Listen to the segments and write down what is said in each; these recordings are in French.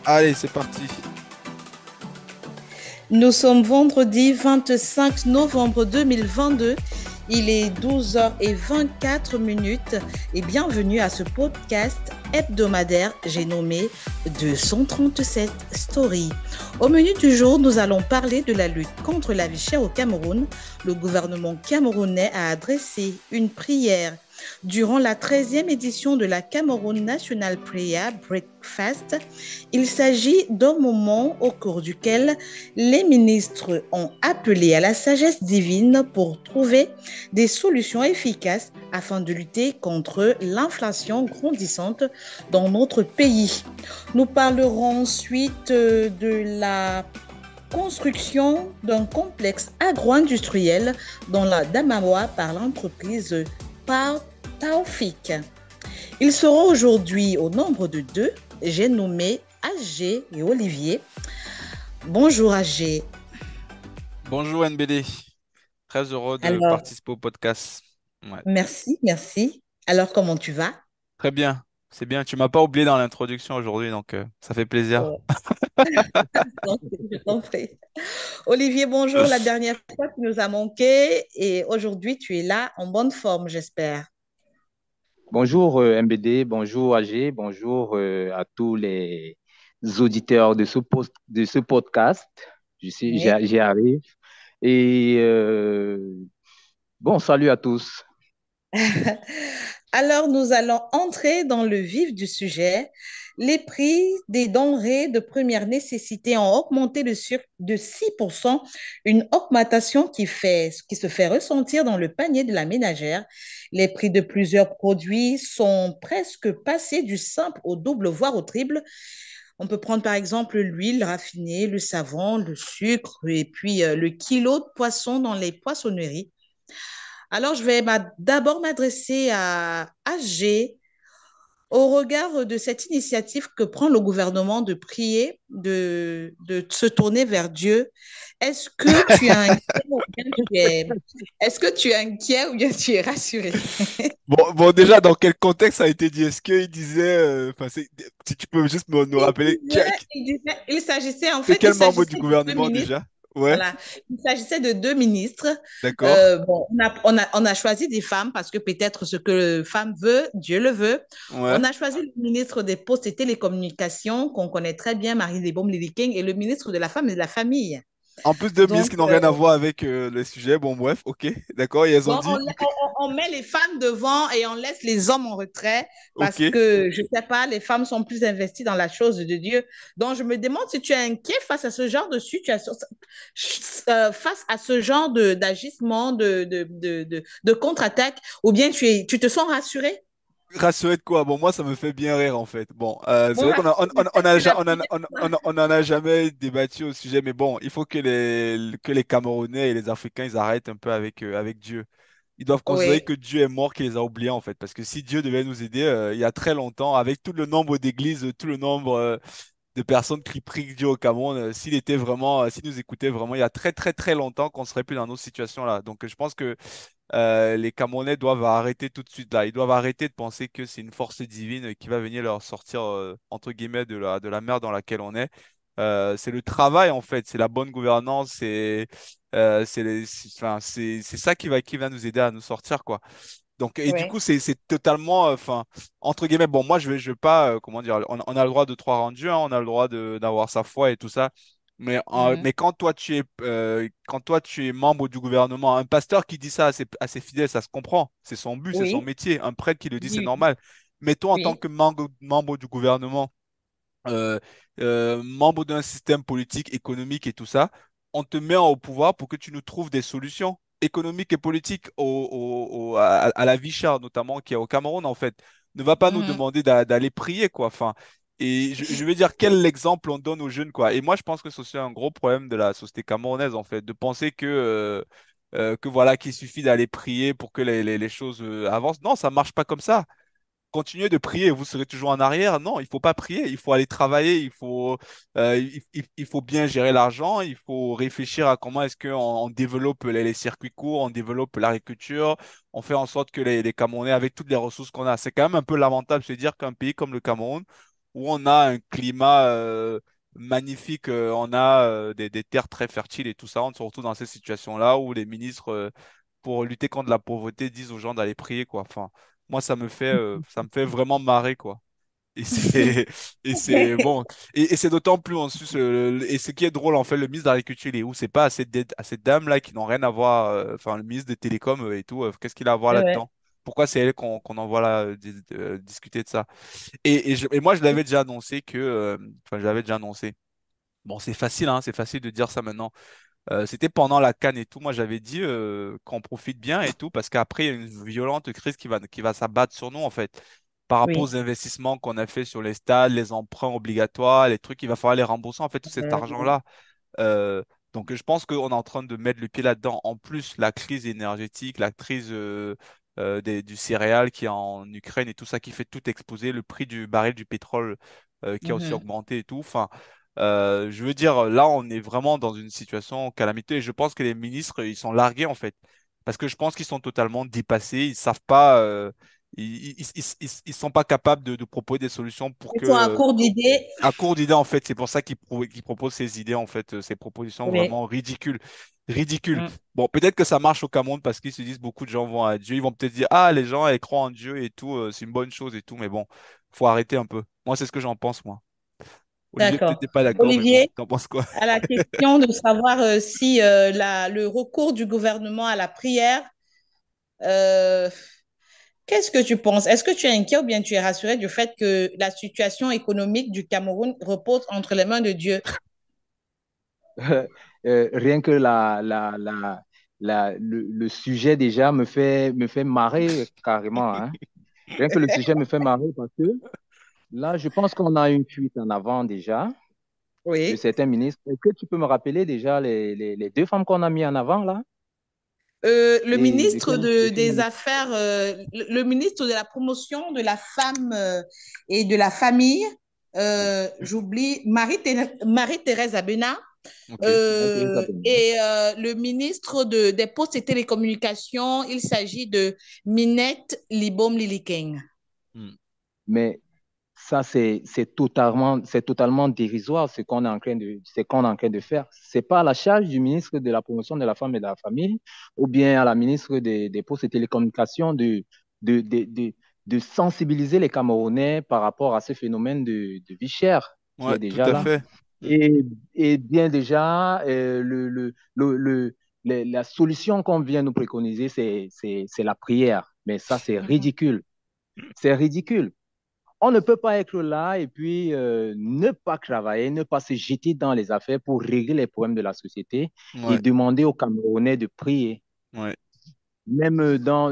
Allez, c'est parti. Nous sommes vendredi 25 novembre 2022. Il est 12h24 et bienvenue à ce podcast hebdomadaire, j'ai nommé 237 Stories. Au menu du jour, nous allons parler de la lutte contre la vie chère au Cameroun. Le gouvernement camerounais a adressé une prière durant la 13e édition de la Cameroun National Prayer Breakfast. Il s'agit d'un moment au cours duquel les ministres ont appelé à la sagesse divine pour trouver des solutions efficaces afin de lutter contre l'inflation grandissante dans notre pays. Nous parlerons ensuite de la construction d'un complexe agro-industriel dans la Damawa par l'entreprise Par Taufik. Ils seront aujourd'hui au nombre de deux. J'ai nommé AG et Olivier. Bonjour AG. Bonjour NBD. Très heureux de Alors, participer au podcast. Ouais. merci. Alors, comment tu vas? Très bien. C'est bien. Tu m'as pas oublié dans l'introduction aujourd'hui, donc ça fait plaisir. Oh, je t'en prie. Olivier, bonjour. La dernière fois, tu nous as manqué et aujourd'hui, tu es là en bonne forme, j'espère. Bonjour MBD, bonjour AG, bonjour à tous les auditeurs de ce podcast. Oui. J'y arrive. Et bon, salut à tous. Alors, nous allons entrer dans le vif du sujet. Les prix des denrées de première nécessité ont augmenté de 6%, une augmentation qui se fait ressentir dans le panier de la ménagère. Les prix de plusieurs produits sont presque passés du simple au double, voire au triple. On peut prendre par exemple l'huile raffinée, le savon, le sucre et puis le kilo de poisson dans les poissonneries. Alors, je vais d'abord m'adresser à G. Au regard de cette initiative que prend le gouvernement de prier, de se tourner vers Dieu, est-ce que tu es inquiet ou bien est-ce que tu es inquiet ou bien tu es rassuré? Bon, déjà, dans quel contexte ça a été dit? Est-ce qu'il disait, si tu peux juste nous Il rappeler, disait, il s'agissait, en c'est fait, quel il membre du s'agissait de deux gouvernement ministres. déjà? Ouais, Voilà, il s'agissait de deux ministres. d'accord. Bon, on a choisi des femmes parce que peut-être ce que femme veut, Dieu le veut. Ouais. On a choisi le ministre des Postes et Télécommunications, qu'on connaît très bien, Marie Lebom Liliking, et le ministre de la Femme et de la Famille. En plus de ministres Donc, qui n'ont rien à voir avec le sujet, bon, bref, ok, d'accord. Et elles ont bon, dit, on met les femmes devant et on laisse les hommes en retrait ok. parce que, je ne sais pas, les femmes sont plus investies dans la chose de Dieu. Donc, je me demande si tu es inquiet face à ce genre de situation, face à ce genre d'agissement, de contre-attaque, ou bien tu te sens rassuré? Rassuré de quoi? Bon, moi, ça me fait bien rire, en fait. Bon, c'est Bon, vrai qu'on a, rassuré du fait que la prière, on en a jamais débattu au sujet, mais bon, il faut que les Camerounais et les Africains, ils arrêtent un peu avec Dieu. Ils doivent considérer oui, que Dieu est mort, qu'il les a oubliés, en fait. Parce que si Dieu devait nous aider, il y a très longtemps, avec tout le nombre d'églises, tout le nombre de personnes qui prient Dieu au Cameroun, s'il était vraiment, s'il nous écoutait vraiment, il y a très, très, très longtemps qu'on serait plus dans nos situations-là. Donc, je pense que les Camerounais doivent arrêter tout de suite là. Ils doivent arrêter de penser que c'est une force divine qui va venir leur sortir, entre guillemets, de la mer dans laquelle on est. C'est le travail, en fait, c'est la bonne gouvernance, enfin, c'est ça qui va nous aider à nous sortir, quoi. Donc, et du oui. coup, c'est totalement, enfin, entre guillemets, bon, moi, je vais pas, comment dire, on a le droit de croire en Dieu, hein, on a le droit d'avoir sa foi et tout ça. Mhm, Mais quand toi, tu es membre du gouvernement, un pasteur qui dit ça à ses fidèles, ça se comprend. C'est son but, c'est son oui, métier. Un prêtre qui le dit, c'est oui, normal. Mais toi, en tant oui. que membre du gouvernement, euh, membre d'un système politique, économique et tout ça, on te met au pouvoir pour que tu nous trouves des solutions économiques et politiques à la vie chère, notamment qui est au Cameroun, en fait. Ne va pas nous Mhm. demander d'aller prier, quoi. Enfin, et je veux dire, quel exemple on donne aux jeunes, quoi. Et moi, je pense que c'est aussi un gros problème de la société camerounaise, en fait, de penser que voilà, qu'il suffit d'aller prier pour que les choses avancent. Non, ça marche pas comme ça. Continuez de prier, vous serez toujours en arrière. Non, il faut pas prier, il faut aller travailler, il faut bien gérer l'argent, il faut réfléchir à comment est-ce qu'on on développe les circuits courts, on développe l'agriculture, on fait en sorte que les Camerounais, avec toutes les ressources qu'on a, c'est quand même un peu lamentable de se dire qu'un pays comme le Cameroun, où on a un climat magnifique, on a des terres très fertiles et tout ça. On se retrouve dans ces situations-là où les ministres, pour lutter contre la pauvreté, disent aux gens d'aller prier, quoi. Enfin, moi, ça me fait vraiment marrer, quoi. Et c'est et c'est bon et c'est d'autant plus en sus et ce qui est drôle en fait le ministre de l'Agriculture il est où? C'est pas à cette dame là qui n'ont rien à voir enfin le ministre des Télécoms et tout qu'est-ce qu'il a à voir Ouais. là-dedans? Pourquoi c'est elle qu'on envoie là discuter de ça? Et moi je l'avais déjà annoncé que enfin je l'avais déjà annoncé. Bon, c'est facile hein, c'est facile de dire ça maintenant. C'était pendant la CAN et tout. Moi, j'avais dit qu'on profite bien et tout, parce qu'après, il y a une violente crise qui va s'abattre sur nous, en fait. Par rapport Oui. aux investissements qu'on a fait sur les stades, les emprunts obligatoires, les trucs, il va falloir les rembourser, en fait, tout cet argent-là. Euh, donc, je pense qu'on est en train de mettre le pied là-dedans. En plus, la crise énergétique, la crise du céréal qui est en Ukraine et tout ça qui fait tout exploser, le prix du baril du pétrole qui a aussi Mhm. augmenté et tout. Enfin, je veux dire, là, on est vraiment dans une situation calamiteuse et je pense que les ministres, ils sont largués en fait. Parce que je pense qu'ils sont totalement dépassés, ils savent pas, ils sont pas capables de proposer des solutions pour Ils sont à que court d'idées. à court d'idées, en fait. C'est pour ça qu'il propose ces idées, en fait, ces propositions Oui. vraiment ridicules. Ridicules. Mm. Bon, peut-être que ça marche au Cameroun parce qu'ils se disent beaucoup de gens vont à Dieu. Ils vont peut-être dire, ah, les gens, ils croient en Dieu et tout, c'est une bonne chose et tout. Mais bon, faut arrêter un peu. Moi, c'est ce que j'en pense, moi. Olivier, peut-être D'accord. t'es pas d'accord, mais bon, Olivier, t'en penses quoi? à la question de savoir si le recours du gouvernement à la prière, euh, qu'est-ce que tu penses? Est-ce que tu es inquiet ou bien tu es rassuré du fait que la situation économique du Cameroun repose entre les mains de Dieu? Rien que le sujet déjà me fait marrer carrément, hein. Rien que le sujet me fait marrer parce que là, je pense qu'on a une fuite en avant déjà de Oui. certains ministres. Est-ce que tu peux me rappeler déjà les deux femmes qu'on a mis en avant là? Le Et ministre des Affaires, le ministre de la Promotion de la femme et de la famille, j'oublie, Marie-Thérèse Abena, Ok. et le ministre des Postes et Télécommunications, il s'agit de Minette Libom Lilikeng. Hmm. Mais ça, c'est totalement dérisoire ce qu'on est en train de faire. C'est pas à la charge du ministre de la Promotion de la Femme et de la Famille ou bien à la ministre des Postes et Télécommunications de, de, de, de sensibiliser les Camerounais par rapport à ce phénomène de vie chère qui Ouais, est tout déjà à là. fait. Hmm. Et, et bien déjà, la solution qu'on vient nous préconiser, c'est la prière. Mais ça, c'est Mhm. ridicule. C'est ridicule. On ne peut pas être là et puis ne pas travailler, ne pas se jeter dans les affaires pour régler les problèmes de la société et Ouais, demander aux Camerounais de prier. ouais, Même dans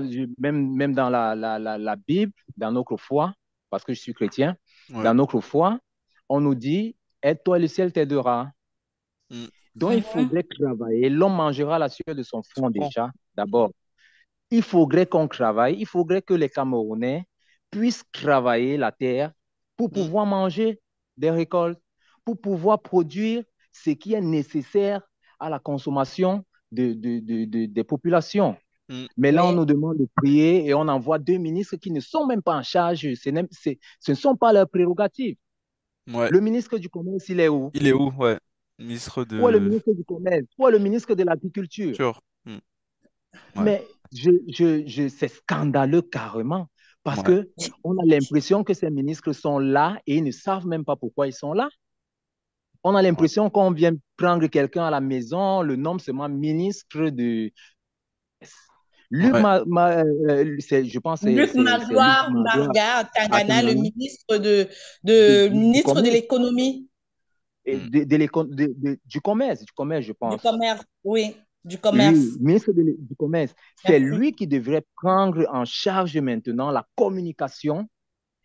la Bible, dans notre foi, parce que je suis chrétien, ouais. dans notre foi, on nous dit, aide-toi, le ciel t'aidera. Hmm. Donc, il Mhm. faudrait travailler. L'homme mangera la sueur de son front Bon. déjà, d'abord. Il faudrait qu'on travaille, il faudrait que les Camerounais puissent travailler la terre pour Hmm. pouvoir manger des récoltes, pour pouvoir produire ce qui est nécessaire à la consommation des populations. Hmm. Mais là, on Oui. nous demande de prier et on envoie deux ministres qui ne sont même pas en charge. Ce ne sont pas leurs prérogatives. Ouais. Le ministre du Commerce, il est où? Il est où? Ouais. Ministre Où est le de ministre du Commerce? Où est le ministre de l'Agriculture? culture. Hmm. Ouais. Mais c'est scandaleux carrément parce Ouais. que on a l'impression que ces ministres sont là et ils ne savent même pas pourquoi ils sont là. On a Ouais. l'impression qu'on vient prendre quelqu'un à la maison, le nom seulement ministre de... Luc, Ouais. je pense que Luc c'est Luc Magloire Magloire Marga à Tangana, le Tangana, ministre du ministre de commerce, l'économie, et Hmm. du commerce, je du pense. commerce, oui, du Oui, commerce. ministre du commerce. C'est Merci. lui qui devrait prendre en charge maintenant la communication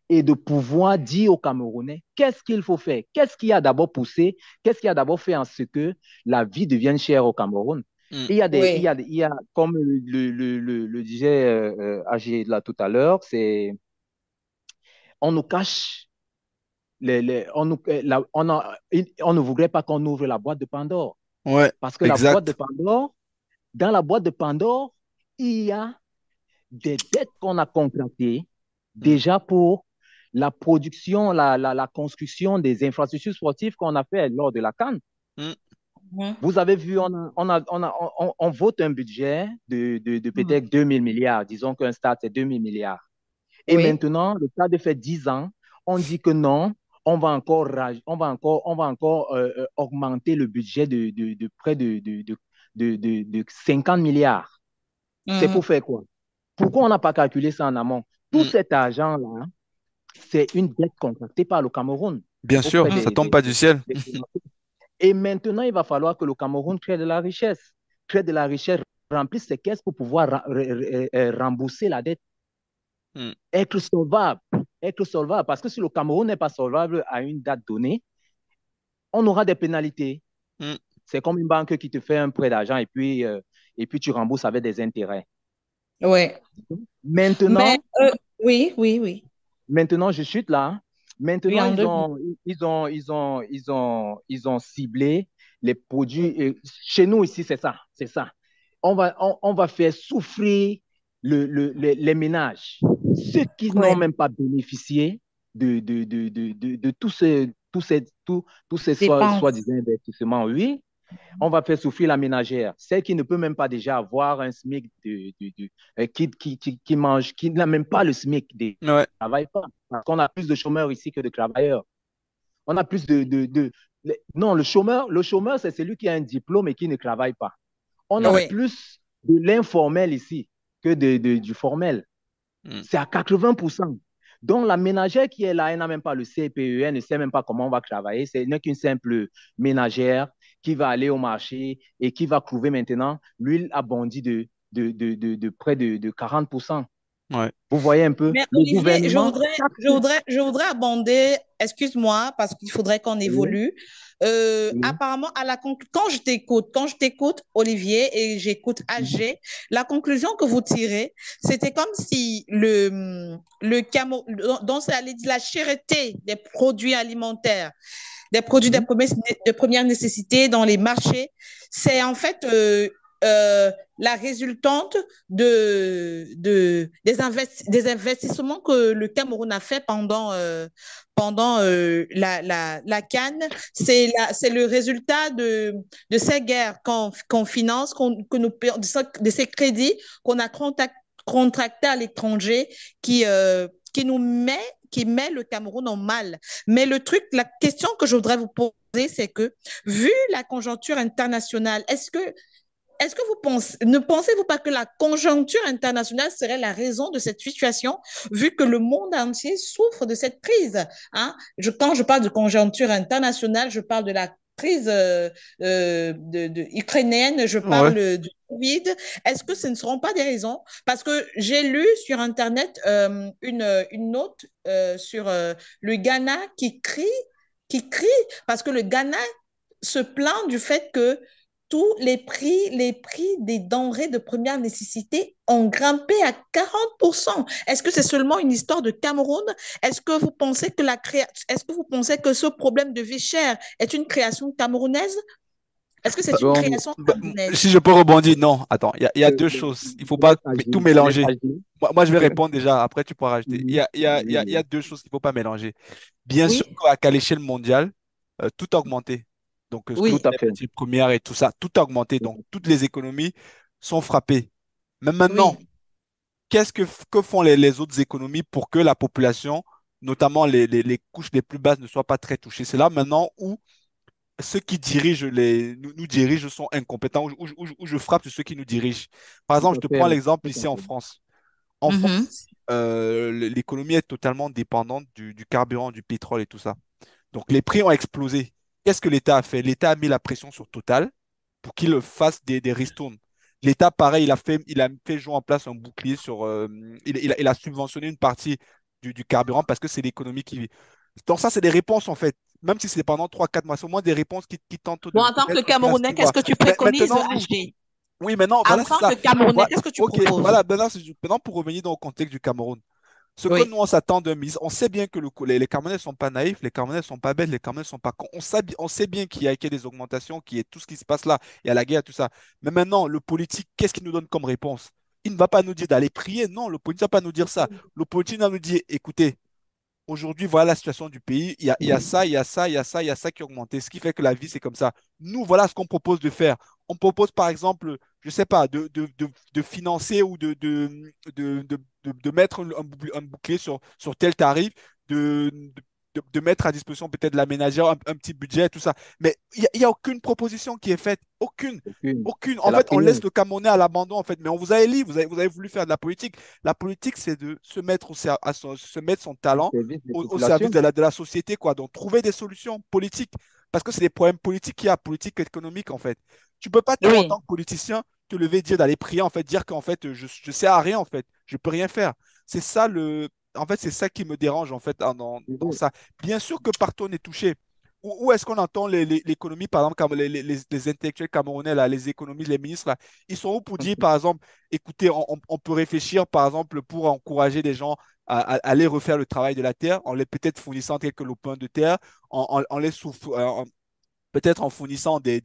et de pouvoir dire aux Camerounais qu'est-ce qu'il faut faire, qu'est-ce qui a d'abord poussé, qu'est-ce qui a d'abord fait en ce que la vie devienne chère au Cameroun. Hmm. Il y a, Oui. il y a comme le disait AG là tout à l'heure, on nous cache, on ne voudrait pas qu'on ouvre la boîte de Pandore. Ouais. Parce que la boîte de Exact. Pandore, dans la boîte de Pandore, il y a des dettes qu'on a contractées Hmm. déjà pour la production, la construction des infrastructures sportives qu'on a fait lors de la CAN. Mm. Mhm. Vous avez vu, on vote un budget de Mhm. peut-être 2000 milliards. Disons qu'un stade, c'est 2000 milliards. Et Oui. maintenant, le stade fait 10 ans. On dit que non, on va encore augmenter le budget de près de 50 milliards. C'est Mhm. pour faire quoi? Pourquoi on n'a pas calculé ça en amont? Tout Mm. cet argent-là, c'est une dette contractée par le Cameroun Bien sûr, auprès Mhm. ça tombe pas du ciel. des et maintenant, il va falloir que le Cameroun crée de la richesse, remplisse ses caisses pour pouvoir rembourser la dette, Mm. être solvable, être solvable. Parce que si le Cameroun n'est pas solvable à une date donnée, on aura des pénalités. Mm. C'est comme une banque qui te fait un prêt d'argent et puis tu rembourses avec des intérêts. Ouais. Mais Maintenant, oui, oui, oui. maintenant, je chute là. Hein. Oui, Maintenant, en 2 minutes. ils ont ciblé les produits. Et chez nous ici, c'est ça, c'est ça. On va faire souffrir les ménages, ceux qui n'ont Ouais. même pas bénéficié de tous ces Dépenses. soi-disant investissements. Oui, on va faire souffrir la ménagère, celle qui ne peut même pas déjà avoir un SMIC qui mange, qui n'a même pas le SMIC, qui ne Ouais. travaille pas. Parce qu'on a plus de chômeurs ici que de travailleurs. On a plus non, le chômeur, c'est celui qui a un diplôme et qui ne travaille pas. On a Ouais. Oui. plus de l'informel ici que du formel. Mm. C'est à 80%. Donc, la ménagère qui est là, elle n'a même pas le CPE, elle ne sait même pas comment on va travailler. Ce n'est qu'une simple ménagère qui va aller au marché et qui va trouver maintenant l'huile a bondi de près de 40%. Ouais. Vous voyez un peu, Mais le Olivier, gouvernement taxe. je voudrais abonder, excuse-moi, parce qu'il faudrait qu'on Oui, évolue. oui, Apparemment, quand je t'écoute, Olivier, et j'écoute AG, la conclusion que vous tirez, c'était comme si le Cameroun, donc ça allait dire la cherté des produits alimentaires, des produits mhm, de première nécessité dans les marchés, c'est en fait la résultante des investissements que le Cameroun a fait pendant la CAN. C'est le résultat de ces guerres qu'on finance, de ces crédits qu'on a contractés à l'étranger qui nous met le Cameroun en mal. Mais la question que je voudrais vous poser, c'est que, vu la conjoncture internationale, est-ce que ne pensez-vous pas que la conjoncture internationale serait la raison de cette situation, vu que le monde entier souffre de cette crise, hein? Quand je parle de conjoncture internationale, je parle de la crise ukrainienne, je Ouais. parle du Covid. Est-ce que ce ne seront pas des raisons? Parce que j'ai lu sur Internet une note sur le Ghana qui crie, parce que le Ghana se plaint du fait que tous les prix des denrées de première nécessité ont grimpé à 40%. Est-ce que c'est seulement une histoire de Cameroun? Est-ce que vous pensez que ce problème de vie chère est une création camerounaise? Est-ce que c'est une bon, création Bah, camerounaise? si je peux rebondir, non, attends, il y a deux choses. Il faut je pas laisse agir, tout je laisse mélanger. agir. Moi, je vais répondre déjà, après tu pourras rajouter. Il y Mhm, a, il y a, il y a, il y a oui, deux choses qu'il ne faut pas mélanger. Bien sûr Oui, qu'à l'échelle mondiale, tout a augmenté. Donc, tout toutes oui, à les fait. matières premières et tout ça, tout a augmenté. Donc, toutes les économies sont frappées. Mais maintenant, oui. que font les autres économies pour que la population, notamment les couches les plus basses, ne soient pas très touchées? C'est là maintenant où ceux qui dirigent nous dirigent sont incompétents, où je frappe sur ceux qui nous dirigent. Par Tout exemple, à je te fait. prends l'exemple Tout à ici en fait. France. En Mhm. France, l'économie est totalement dépendante du carburant, du pétrole et tout ça. Donc les prix ont explosé. Qu'est-ce que l'État a fait? L'État a mis la pression sur Total pour qu'il fasse des ristournes. L'État, pareil, il a fait jouer en place un bouclier sur. Il a subventionné une partie du carburant parce que c'est l'économie qui vit. Donc, ça, c'est des réponses, en fait. Même si c'est pendant 3 4 mois, c'est au moins des réponses qui tentent Bon, de en tant que mettre en place, Camerounais, tu qu'est-ce vois. que tu Mais préconises, maintenant, nous, HG? oui, maintenant, voilà, En c'est tant ça. que Camerounais, Voilà. qu'est-ce que tu OK, proposes? voilà. Maintenant, pour revenir dans le contexte du Cameroun. Ce que Oui, nous, on s'attend d'un ministre, on sait bien que les Camerounais ne sont pas naïfs, les Camerounais ne sont pas bêtes, les Camerounais ne sont pas cons. On sait bien qu'il y a des augmentations, qu'il y a tout ce qui se passe là, il y a la guerre, tout ça. Mais maintenant, le politique, qu'est-ce qu'il nous donne comme réponse? Il ne va pas nous dire d'aller prier, non, le politique ne va pas nous dire ça. Le politique va nous dire, écoutez, Aujourd'hui, voilà la situation du pays. Il y a ça, il y a ça, il y a ça, il y a ça qui a augmenté. Ce qui fait que la vie, c'est comme ça. Nous, voilà ce qu'on propose de faire. On propose, par exemple, je ne sais pas, de financer ou de mettre un bouclier sur tel tarif, de mettre à disposition peut-être de la ménagère, un petit budget, tout ça. Mais il y a aucune proposition qui est faite. Aucune. Aucune. Aucune. C'est En la fait, on prière. laisse le Camerounais à l'abandon, en fait. Mais on vous a élu, vous avez voulu faire de la politique. La politique, c'est de se mettre, se mettre son Au talent service des au service populations. de la société, quoi. Donc, trouver des solutions politiques. Parce que c'est des problèmes politiques qu'il y a, politiques et économiques, en fait. Tu peux pas, toi, en Oui, tant que politicien, te lever, dire d'aller prier, en fait, dire qu'en fait, je sais à rien, en fait. Je peux rien faire. C'est ça le. En fait, c'est ça qui me dérange, en fait, dans ça. Bien sûr que partout on est touché. Où est-ce qu'on entend l'économie, par exemple, comme les intellectuels camerounais, là, les économistes, les ministres, là, ils sont où pour dire, par exemple, écoutez, on peut réfléchir, par exemple, pour encourager les gens à aller refaire le travail de la terre, en les peut-être fournissant quelques lopins de terre, en les peut-être en fournissant des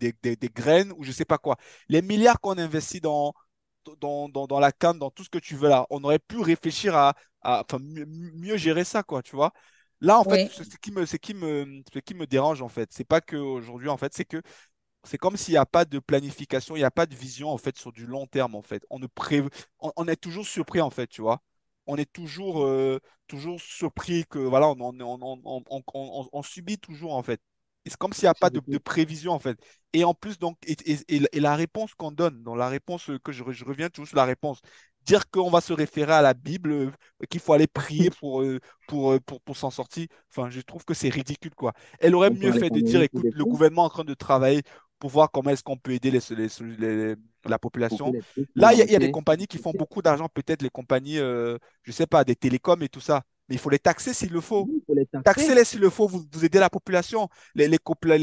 graines ou je sais pas quoi. Les milliards qu'on investit dans la canne, dans tout ce que tu veux là, on aurait pu réfléchir enfin, mieux gérer ça, quoi, tu vois. Là, en fait, oui, ce qui me dérange, en fait, c'est pas qu'aujourd'hui, en fait, c'est que c'est comme s'il n'y a pas de planification, il n'y a pas de vision, en fait, sur du long terme, en fait. On est toujours surpris, en fait, tu vois. On est toujours surpris que, voilà, on subit toujours, en fait. Et c'est comme s'il n'y a Si pas je de peux- prévision, en fait. Et en plus, donc, et la réponse qu'on donne, dans la réponse que je reviens toujours sur la réponse, dire qu'on va se référer à la Bible, qu'il faut aller prier pour s'en sortir, enfin, je trouve que c'est ridicule, quoi. Elle aurait On mieux prend les fait de dire, Camerounais pour écoute, des le fous, gouvernement est en train de travailler pour voir comment est-ce qu'on peut aider la pour que population. les prix soient Là, il y a des lancés. compagnies qui font beaucoup d'argent, peut-être les compagnies, je sais pas, des télécoms et tout ça, mais il faut les taxer s'il le faut. Oui, il faut les taxer. Taxez-les s'il le faut, vous aidez la population. Les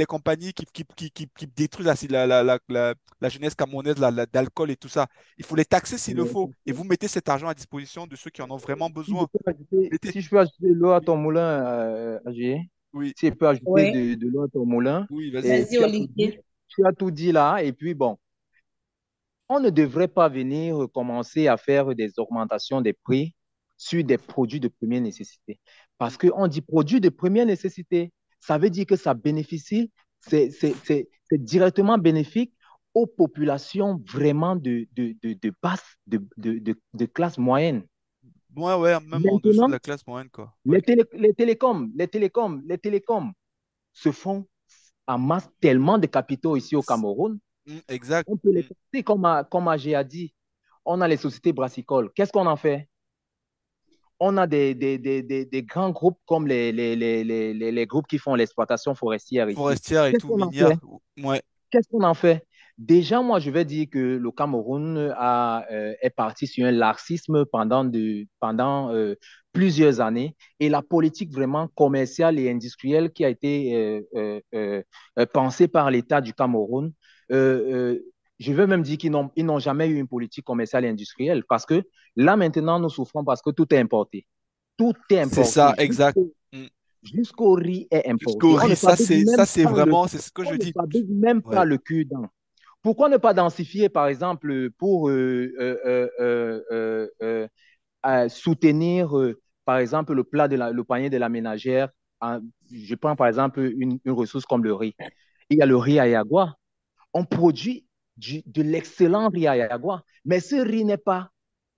compagnies qui détruisent la jeunesse camerounaise, d'alcool et tout ça. Il faut les taxer Il s'il faut le les faut. Et taxer. vous mettez cet argent à disposition de ceux qui en ont vraiment Si je besoin. peux ajouter, Mettez... si je peux ajouter l'eau à Oui, ton moulin, AG, oui, si je peux ajouter oui. de l'eau à ton moulin, oui, vas-y. et Vas-y, Olivier. tu as tout dit là, et puis bon, on ne devrait pas venir commencer à faire des augmentations des prix sur des produits de première nécessité. Parce Mm. qu'on dit produits de première nécessité, ça veut dire que ça bénéficie, c'est directement bénéfique aux populations vraiment de basse, de classe moyenne. Ouais, ouais, même en dessous de Maintenant, la classe moyenne, quoi. Ouais. les télécoms se font en masse tellement de capitaux ici au Cameroun, Exact. on peut les Mm. taxer comme AG a dit. On a les sociétés brassicoles. Qu'est-ce qu'on en fait? On a des grands groupes comme les groupes qui font l'exploitation forestière ici. Forestière et Qu'est-ce tout, qu'on en minière. fait? Ouais. Qu'est-ce qu'on en fait? Déjà, moi, je vais dire que le Cameroun est parti sur un laxisme pendant plusieurs années et la politique vraiment commerciale et industrielle qui a été pensée par l'État du Cameroun, euh, euh, je veux même dire ils n'ont jamais eu une politique commerciale et industrielle parce que là, maintenant, nous souffrons parce que tout est importé. Tout est C'est ça, importé. exact. Mm. Jusqu'au riz est Jusqu'au importé. riz, ça, c'est vraiment, c'est ce que On je ne dis. fabrique même pas Ouais. le cul-dent. Pourquoi ne pas densifier, par exemple, pour soutenir, par exemple, le panier de la ménagère? Je prends, par exemple, une ressource comme le riz. Il y a le riz à Yagua. On produit de l'excellent riz à Yagua, mais ce riz n'est pas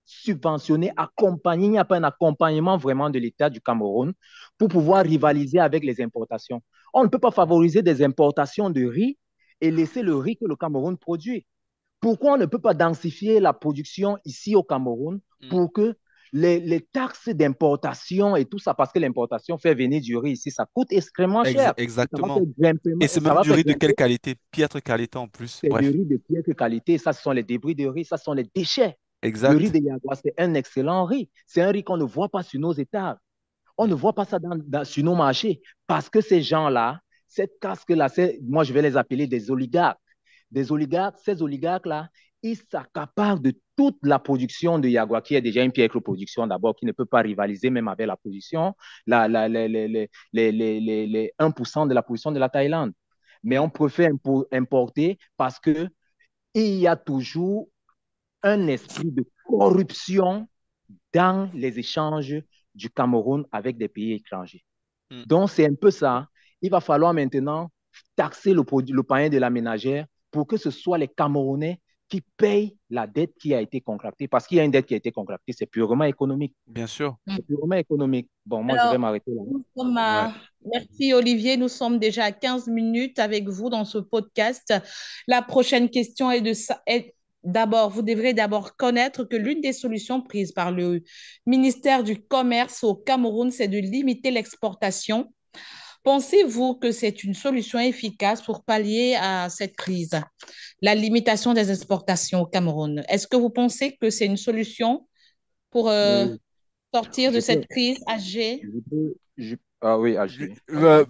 subventionné, accompagné, il n'y a pas un accompagnement vraiment de l'État du Cameroun pour pouvoir rivaliser avec les importations. On ne peut pas favoriser des importations de riz et laisser le riz que le Cameroun produit. Pourquoi on ne peut pas densifier la production ici au Cameroun Mm. pour que les taxes d'importation et tout ça, parce que l'importation fait venir du riz ici, ça coûte extrêmement cher. Exactement. Et c'est Ça même va du faire riz de quelle grimper qualité? Piètre qualité en plus. c'est du Bref. riz de piètre qualité. Ça, ce sont les débris de riz, ça, ce sont les déchets. Le riz Exact. de Yagua, c'est un excellent riz. C'est un riz qu'on ne voit pas sur nos états. On Mm. ne voit pas ça sur nos marchés parce que ces gens-là, cette casque-là, moi je vais les appeler des oligarques. Des oligarques, ces oligarques-là, ils s'accaparent de toute la production de Yagua, qui est déjà une piètre production d'abord, qui ne peut pas rivaliser même avec la production, les 1% de la production de la Thaïlande. Mais Mm. on préfère importer parce qu'il y a toujours un esprit de corruption dans les échanges du Cameroun avec des pays étrangers. Mm. Donc, c'est un peu ça. Il va falloir maintenant taxer le pain de la ménagère pour que ce soit les Camerounais qui payent la dette qui a été contractée. Parce qu'il y a une dette qui a été contractée, c'est purement économique. Bien sûr. C'est purement économique. Bon, moi, je vais Alors, m'arrêter là. Ouais. merci Olivier, nous sommes déjà à 15 minutes avec vous dans ce podcast. La prochaine question est d'abord, vous devrez d'abord connaître que l'une des solutions prises par le ministère du Commerce au Cameroun, c'est de limiter l'exportation. Pensez-vous que c'est une solution efficace pour pallier à cette crise, la limitation des exportations au Cameroun? Est-ce que vous pensez que c'est une solution pour Euh, sortir de je peux, cette crise âgée? ah oui, Je- AG. euh,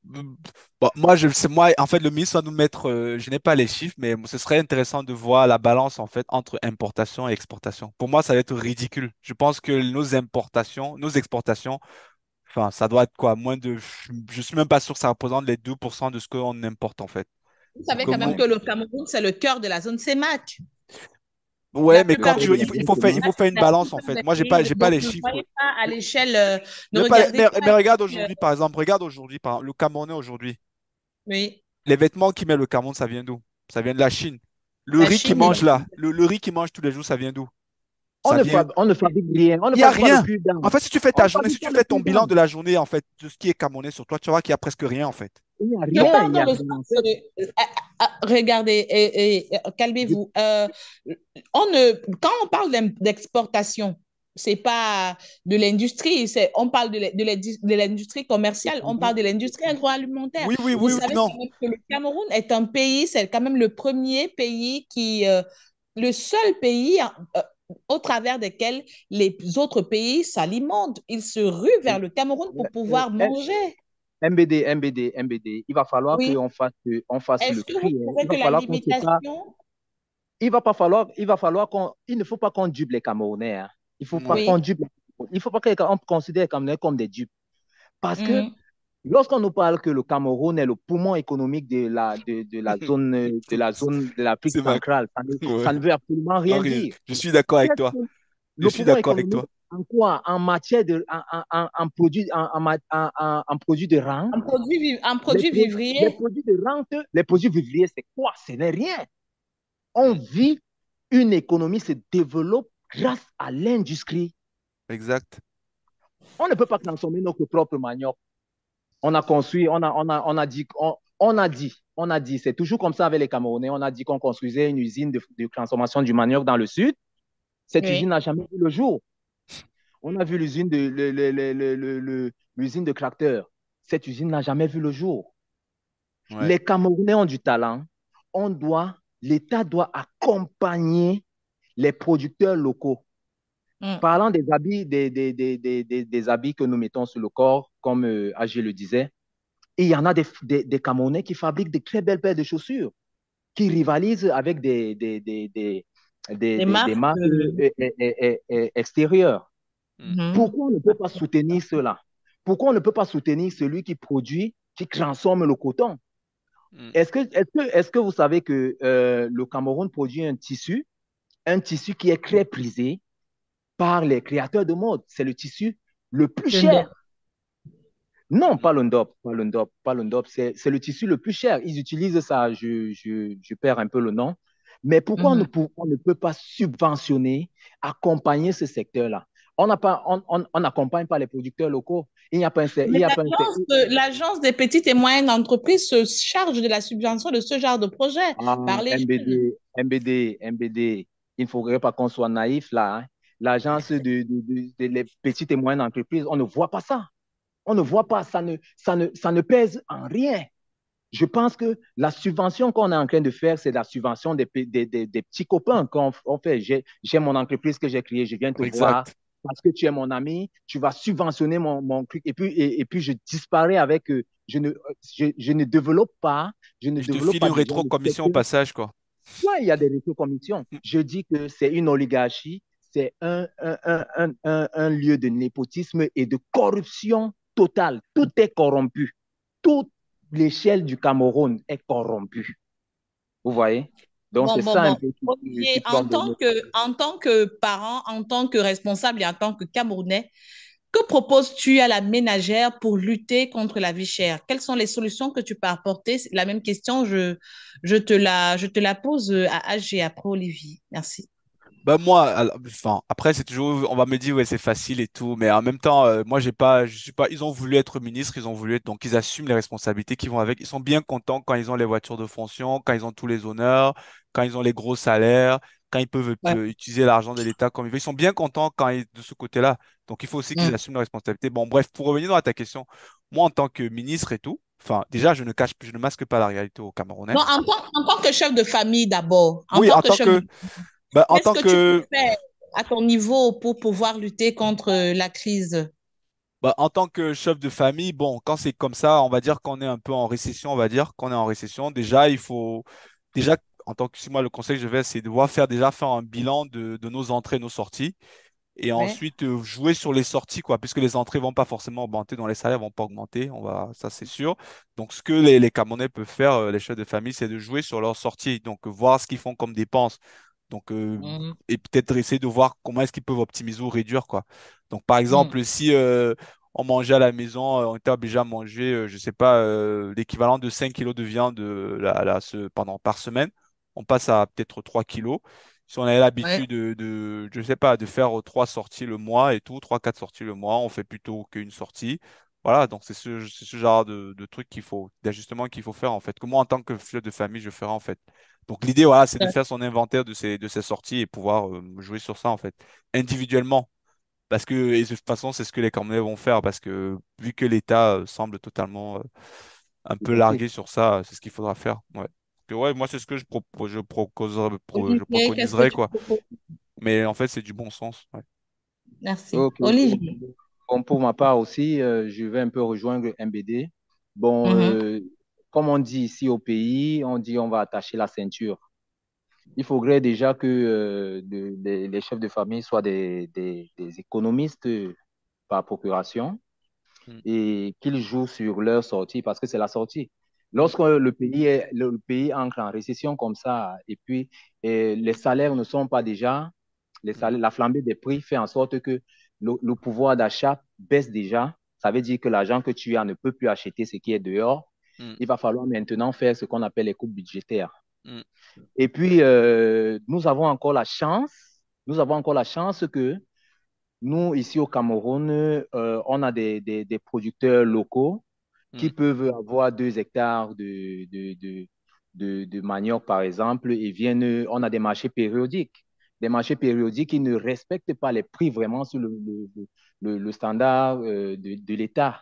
bon, moi, moi, en fait, le ministre va nous mettre, je n'ai pas les chiffres, mais ce serait intéressant de voir la balance, en fait, entre importation et exportation. Pour moi, ça va être ridicule. Je pense que nos importations, nos exportations, enfin, ça doit être quoi, je suis même pas sûr que ça représente les 2% de ce qu'on importe, en fait. Vous Pour savez que quand même moi, que le Cameroun, c'est le cœur de la zone CEMAC. ouais, La mais Le quand plupart cœur des de tu, la pays, il zone. faut faire une la balance, en plupart fait. des Moi, pays, j'ai pas donc les ne chiffres. voyez pas à l'échelle, ne Mais, pas, regardez pas à mais regarde l'échelle, aujourd'hui, par exemple, regarde aujourd'hui, par exemple, le Camerounais aujourd'hui. oui, Les vêtements qu'il met le Cameroun, ça vient d'où? Ça vient de la Chine. Le la riz qu'il Chine et mange l'Inde. là, le riz qu'il mange tous les jours, ça vient d'où? Ça vient. On ne fabrique rien. On ne Il n'y a fabrique pas de rien. En cure-dent. fait, si tu fais On ta ne journée, si fabrique pas tu de fais ton bilan cure-dent. de la journée, en fait, de ce qui est camerounais sur toi, tu vas voir qu'il n'y a presque rien, en fait. Il n'y a Je rien. Il parle n'y dans a le rien. En sens, fait, regardez, je- calmez-vous. Quand on parle d'exportation, c'est pas de l'industrie, on parle de l'industrie commerciale, on parle de l'industrie agroalimentaire. Oui, oui, Vous oui, oui, savez non. quand même que le Cameroun est un pays, c'est quand même le premier pays le seul pays au travers desquels les autres pays s'alimentent. Ils se ruent vers le Cameroun pour euh, pouvoir euh, manger. MBD. Il va falloir Oui. on fasse Est-ce le que vous tri, hein. trouvez Il que va la falloir qu'on se parle. limitation, Il ne faut pas qu'on dupe les Camerounais, hein. Il faut pas Ouais. qu'on oui, dupe. Il faut pas qu'on considère les Camerounais comme des dupes. Parce que mhm. lorsqu'on nous parle que le Cameroun est le poumon économique de l'Afrique C'est ma... centrale, Ouais. ça ne veut absolument rien Henri, dire. je suis d'accord avec Qu'est-ce toi. que Je le suis poumon d'accord avec économique toi. en quoi? En matière de, en produit, en produit de rente. Un Les, produit pro- les vivrier, produits de rente, les produits vivriers, c'est quoi? Ce n'est rien. On Mm. vit, une économie se développe grâce à l'industrie. Exact. On ne peut pas consommer notre propre manioc. On a construit, on a dit, c'est toujours comme ça avec les Camerounais, on a dit qu'on construisait une usine de transformation du manioc dans le sud. Cette usine oui. n'a jamais vu le jour. On a vu l'usine de tracteurs. Cette usine n'a jamais vu le jour. Ouais. Les Camerounais ont du talent. L'État doit accompagner les producteurs locaux. Mm. Parlant des habits, des habits que nous mettons sur le corps, comme AG le disait, il y en a des Camerounais qui fabriquent de très belles paires de chaussures, qui rivalisent avec Les des marques. marques extérieures. Mm. Mhm. Pourquoi on ne peut pas soutenir cela? Pourquoi on ne peut pas soutenir celui qui produit, qui transforme le coton? Mm. Est-ce que vous savez que le Cameroun produit un tissu qui est très prisé par les créateurs de mode? C'est le tissu le plus Le ndop. cher. Non, Mm. pas le ndop, pas le ndop, c'est le tissu le plus cher. Ils utilisent ça, je perds un peu le nom. Mais pourquoi Mhm. on ne peut pas subventionner, accompagner ce secteur-là? On n'accompagne pas les producteurs locaux. Il n'y a pas un, il Mais y a pas un, l'agence des petites et moyennes entreprises se charge de la subvention de ce genre de projet Ah, par les jeunes. MBD, il ne faudrait pas qu'on soit naïf là, hein. L'agence les petites et moyennes entreprises, on ne voit pas ça. On ne voit pas, ça ne pèse en rien. Je pense que la subvention qu'on est en train de faire, c'est la subvention des petits copains qu'on on fait. J'ai mon entreprise que j'ai créée, je viens te voir Exact. parce que tu es mon ami, tu vas subventionner mon truc et puis je disparais avec, je ne développe pas, je ne Je te développe file pas une déjà le rétro-commission au secteur. passage, quoi. Ouais, il y a des réseaux-commissions. Mm. Je dis que c'est une oligarchie, c'est un lieu de népotisme et de corruption totale. Tout est corrompu. Toute l'échelle du Cameroun est corrompue. Vous Mm. voyez? Donc, c'est ça un Bon. peu qui Olivier, plombe en tant que parent, en tant que responsable et en tant que Camerounais, Que proposes-tu à la ménagère pour lutter contre la vie chère? Quelles sont les solutions que tu peux apporter? C'est la même question, je te la pose à AG après Olivier. Merci. Bah moi, enfin, après c'est toujours, on va me dire ouais c'est facile et tout, mais en même temps, moi j'ai pas, je suis pas, ils ont voulu être ministres, ils ont voulu être, donc ils assument les responsabilités qui vont avec. Ils sont bien contents quand ils ont les voitures de fonction, quand ils ont tous les honneurs, quand ils ont les gros salaires, quand ils peuvent Ouais. utiliser l'argent de l'État comme ils veulent. Ils sont bien contents quand ils, de ce côté-là. Donc il faut aussi qu'ils Mm. assument leurs responsabilités. Bon bref, pour revenir à ta question, moi en tant que ministre et tout, enfin déjà je ne masque pas la réalité aux Camerounais. Non, en tant que chef de famille d'abord, en Oui, tant en que tant chef de que, bah, en qu'est-ce tant que tu peux que faire à ton niveau pour pouvoir lutter contre la crise? Bah, en tant que chef de famille, bon, quand c'est comme ça, on va dire qu'on est un peu en récession, on va dire qu'on est en récession. Déjà, il faut, déjà, en tant que, si moi, le conseil que je vais, c'est de devoir faire un bilan de nos entrées, nos sorties. Et Ouais. ensuite, jouer sur les sorties, quoi, puisque les entrées vont pas forcément augmenter, dans les salaires vont pas augmenter, ça, c'est sûr. Donc, ce que les Camerounais peuvent faire, les chefs de famille, c'est de jouer sur leurs sorties. Donc, voir ce qu'ils font comme dépenses. Donc, Mm, et peut-être essayer de voir comment est-ce qu'ils peuvent optimiser ou réduire, quoi. Donc, par mm, exemple, si on mangeait à la maison, on était obligé à manger, je sais pas, l'équivalent de 5 kilos de viande par semaine, on passe à peut-être 3 kilos. Si on avait ouais. l'habitude je sais pas, de faire 3 sorties le mois et tout, 3, 4 sorties le mois, on fait plutôt qu'une sortie. Voilà, donc c'est ce genre de truc d'ajustement qu'il faut faire en fait. Que moi, en tant que chef de famille, je ferai en fait. Donc l'idée, voilà, c'est de faire son inventaire de ces sorties et pouvoir jouer sur ça en fait, individuellement. Parce que, et de toute façon, c'est ce que les Camerounais vont faire, parce que vu que l'État semble totalement un peu Négatif. largué sur ça, c'est ce qu'il faudra faire. Ouais. Que, ouais, moi, c'est ce que je Olivier, qu'est-ce que préconiserais, tu quoi. proposes? Mais en fait, c'est du bon sens. Ouais. Merci. Ok. Olivier. Bon, pour ma part aussi, je vais un peu rejoindre MBD. Bon, Mhm, comme on dit ici au pays, on dit on va attacher la ceinture. Il faudrait déjà que les chefs de famille soient des économistes par procuration Mm, et qu'ils jouent sur leur sortie parce que c'est la sortie. Lorsque le pays entre en récession comme ça et puis les salaires ne sont pas déjà, mm, la flambée des prix fait en sorte que le pouvoir d'achat baisse déjà. Ça veut dire que l'argent que tu as ne peut plus acheter ce qui est dehors. mm, Il va falloir maintenant faire ce qu'on appelle les coupes budgétaires. mm, Et puis, nous avons encore la chance que nous, ici au Cameroun, on a des producteurs locaux mm, qui mm, peuvent avoir 2 hectares de manioc, par exemple, et viennent, on a des marchés périodiques. Des marchés périodiques qui ne respectent pas les prix vraiment sur le standard de l'État.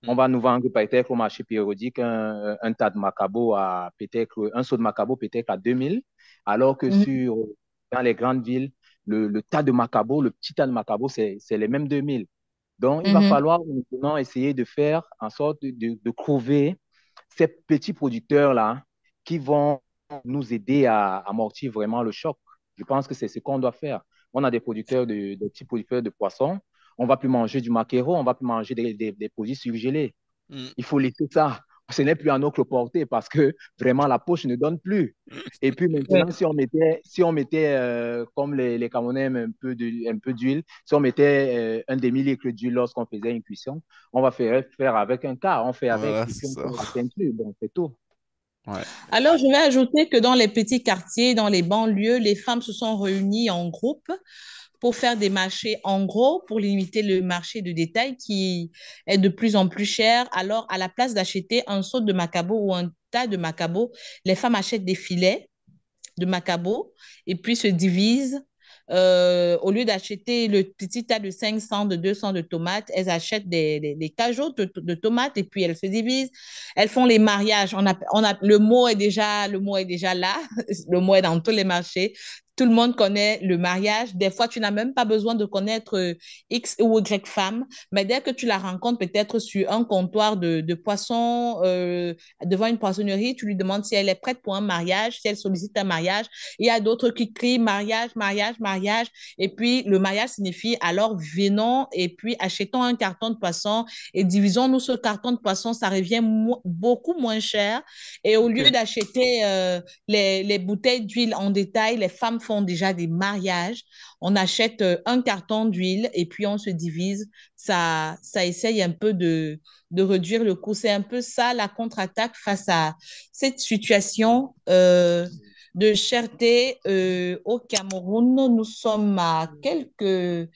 On mm, va nous vendre peut-être au marché périodique un tas de macabo à peut-être, un seau de macabo peut-être à 2000, alors que mhm, dans les grandes villes, le tas de macabo, le petit tas de macabo, c'est les mêmes 2000. Donc, il va mhm. falloir maintenant essayer de faire en sorte de trouver ces petits producteurs-là qui vont nous aider à amortir vraiment le choc. Je pense que c'est ce qu'on doit faire. On a des petits producteurs de poissons. On ne va plus manger du maquereau, on ne va plus manger des produits surgelés. mm. Il faut laisser ça. Ce n'est plus à notre portée parce que vraiment la poche ne donne plus. Et puis Ouais. maintenant, si on mettait comme les Camerounais aiment un peu d'huile, si on mettait un demi-litre d'huile lorsqu'on faisait une cuisson, on va faire avec un quart, on fait avec, Voilà, et c'est puis on ça. fait la ceinture. Donc, c'est tout. Ouais. Alors, je vais ajouter que dans les petits quartiers, dans les banlieues, les femmes se sont réunies en groupe pour faire des marchés en gros, pour limiter le marché de détail qui est de plus en plus cher. Alors, à la place d'acheter un seau de macabo ou un tas de macabo, les femmes achètent des filets de macabo et puis se divisent. Au lieu d'acheter le petit tas de 500, de 200 de tomates, elles achètent des cajots de tomates et puis elles se divisent. Elles font les mariages. Le mot est déjà là. Le mot est dans tous les marchés. Tout le monde connaît le mariage. Des fois, tu n'as même pas besoin de connaître X ou Y femme, mais dès que tu la rencontres peut-être sur un comptoir de poissons, devant une poissonnerie, tu lui demandes si elle est prête pour un mariage, si elle sollicite un mariage. Il y a d'autres qui crient mariage, mariage, mariage. Et puis, le mariage signifie alors venons et puis achetons un carton de poisson et divisons-nous ce carton de poisson. Ça revient beaucoup moins cher. Et au lieu Ok. d'acheter les bouteilles d'huile en détail, les femmes font déjà des mariages. On achète un carton d'huile et puis on se divise. Ça essaye un peu de réduire le coût. C'est un peu ça la contre-attaque face à cette situation de cherté au Cameroun. Nous sommes à quelques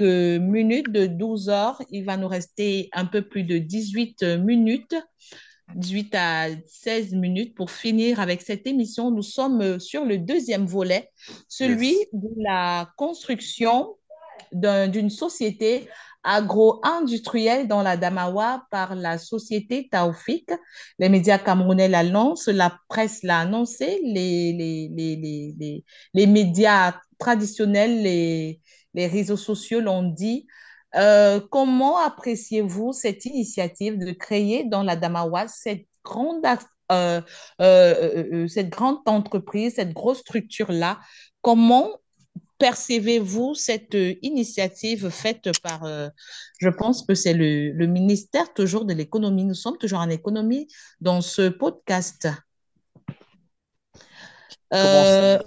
minutes de 12 heures. Il va nous rester un peu plus de 18 minutes, 18 à 16 minutes pour finir avec cette émission. Nous sommes sur le deuxième volet, celui Yes. de la construction d'une société agro-industrielle dans la Damawa par la société Taoufik. Les médias camerounais l'annoncent, la presse l'a annoncé, les médias traditionnels, les réseaux sociaux l'ont dit. Comment appréciez-vous cette initiative de créer dans la Damawa cette grande entreprise, cette grosse structure-là? Comment percevez-vous cette initiative faite par, je pense que c'est le ministère toujours de l'économie. Nous sommes toujours en économie dans ce podcast. Comment ça? Euh,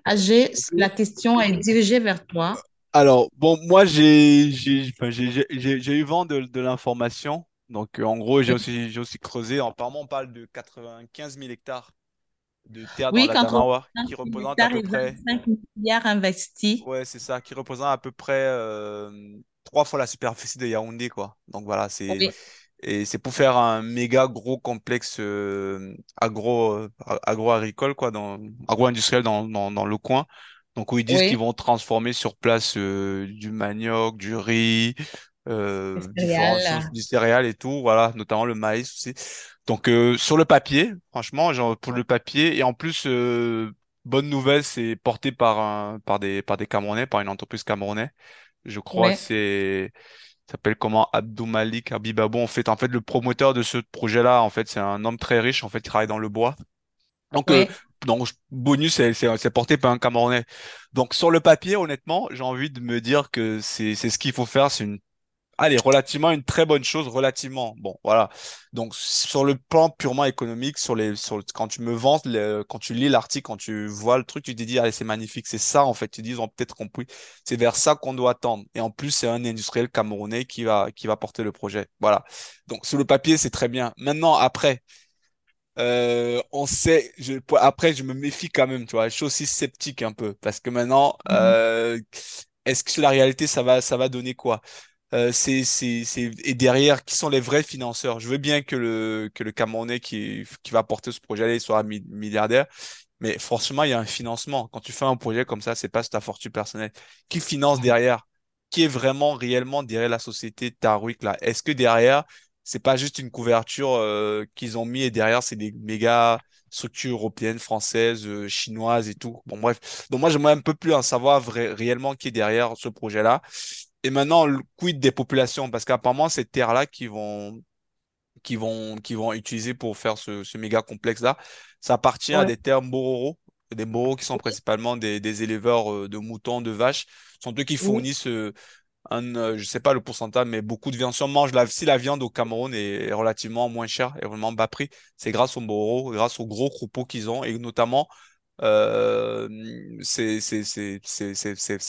AG, la question est dirigée vers toi. Alors, bon, moi, enfin, j'ai eu vent de l'information. Donc, en gros, j'ai aussi creusé. Apparemment, on parle de 95 000 hectares de terre dans Oui, la qu'entre Damawa, 5 qui représente à hectares peu et près, 25 milliards investis. ouais, c'est ça, qui représente à peu près 3 fois la superficie de Yaoundé, quoi. Donc, voilà, Oui, et c'est pour faire un méga gros complexe agro-agricole, quoi, agro-industriel dans le coin. Donc, où ils disent qu'ils oui, vont transformer sur place du manioc, du riz, les différentes choses, céréales. du céréal et tout, voilà, notamment le maïs aussi. Donc, sur le papier, franchement, genre, pour le papier, et en plus, bonne nouvelle, c'est porté par des Camerounais, par une entreprise camerounaise. Je crois Oui, c'est s'appelle comment? Abdou Malik Habibabou. En fait, le promoteur de ce projet-là, en fait, c'est un homme très riche. En fait, il travaille dans le bois. Donc, oui. bonus, c'est porté par un Camerounais. Donc, sur le papier, honnêtement, j'ai envie de me dire que c'est ce qu'il faut faire. C'est allez, relativement une très bonne chose, relativement. Bon, voilà. Donc, sur le plan purement économique, quand tu me vends, quand tu lis l'article, quand tu vois le truc, tu te dis, allez, c'est magnifique, c'est ça, en fait. Tu te dis, ils ont peut-être compris. C'est vers ça qu'on doit tendre. Et en plus, c'est un industriel camerounais qui va porter le projet. Voilà. Donc, sur le papier, c'est très bien. Maintenant, après, on sait, après, je me méfie quand même, tu vois. Je suis aussi sceptique un peu. Parce que maintenant, Mhm. est-ce que la réalité, ça va donner quoi? Et derrière, qui sont les vrais financeurs? Je veux bien que le Camerounais qui va porter ce projet-là, il soit milliardaire, mais forcément, il y a un financement. Quand tu fais un projet comme ça, c'est pas sur ta fortune personnelle. Qui finance derrière? Qui est vraiment, réellement derrière la société Tarouik là? Est-ce que derrière, c'est pas juste une couverture qu'ils ont mis et derrière, c'est des méga structures européennes, françaises, chinoises et tout. Bon, bref. Donc moi, j'aimerais un peu plus en savoir réellement qui est derrière ce projet-là. Et maintenant, le quid des populations, parce qu'apparemment, ces terres-là qui vont utiliser pour faire ce méga complexe-là, ça appartient à Ouais. des terres Mbororo, des Mbororo qui sont principalement des éleveurs de moutons, de vaches. Ce sont eux qui Oui, fournissent je sais pas le pourcentage, mais beaucoup de viande. Si si la viande au Cameroun est relativement moins chère et vraiment bas prix, c'est grâce aux Mbororo, grâce aux gros troupeaux qu'ils ont et notamment euh, ces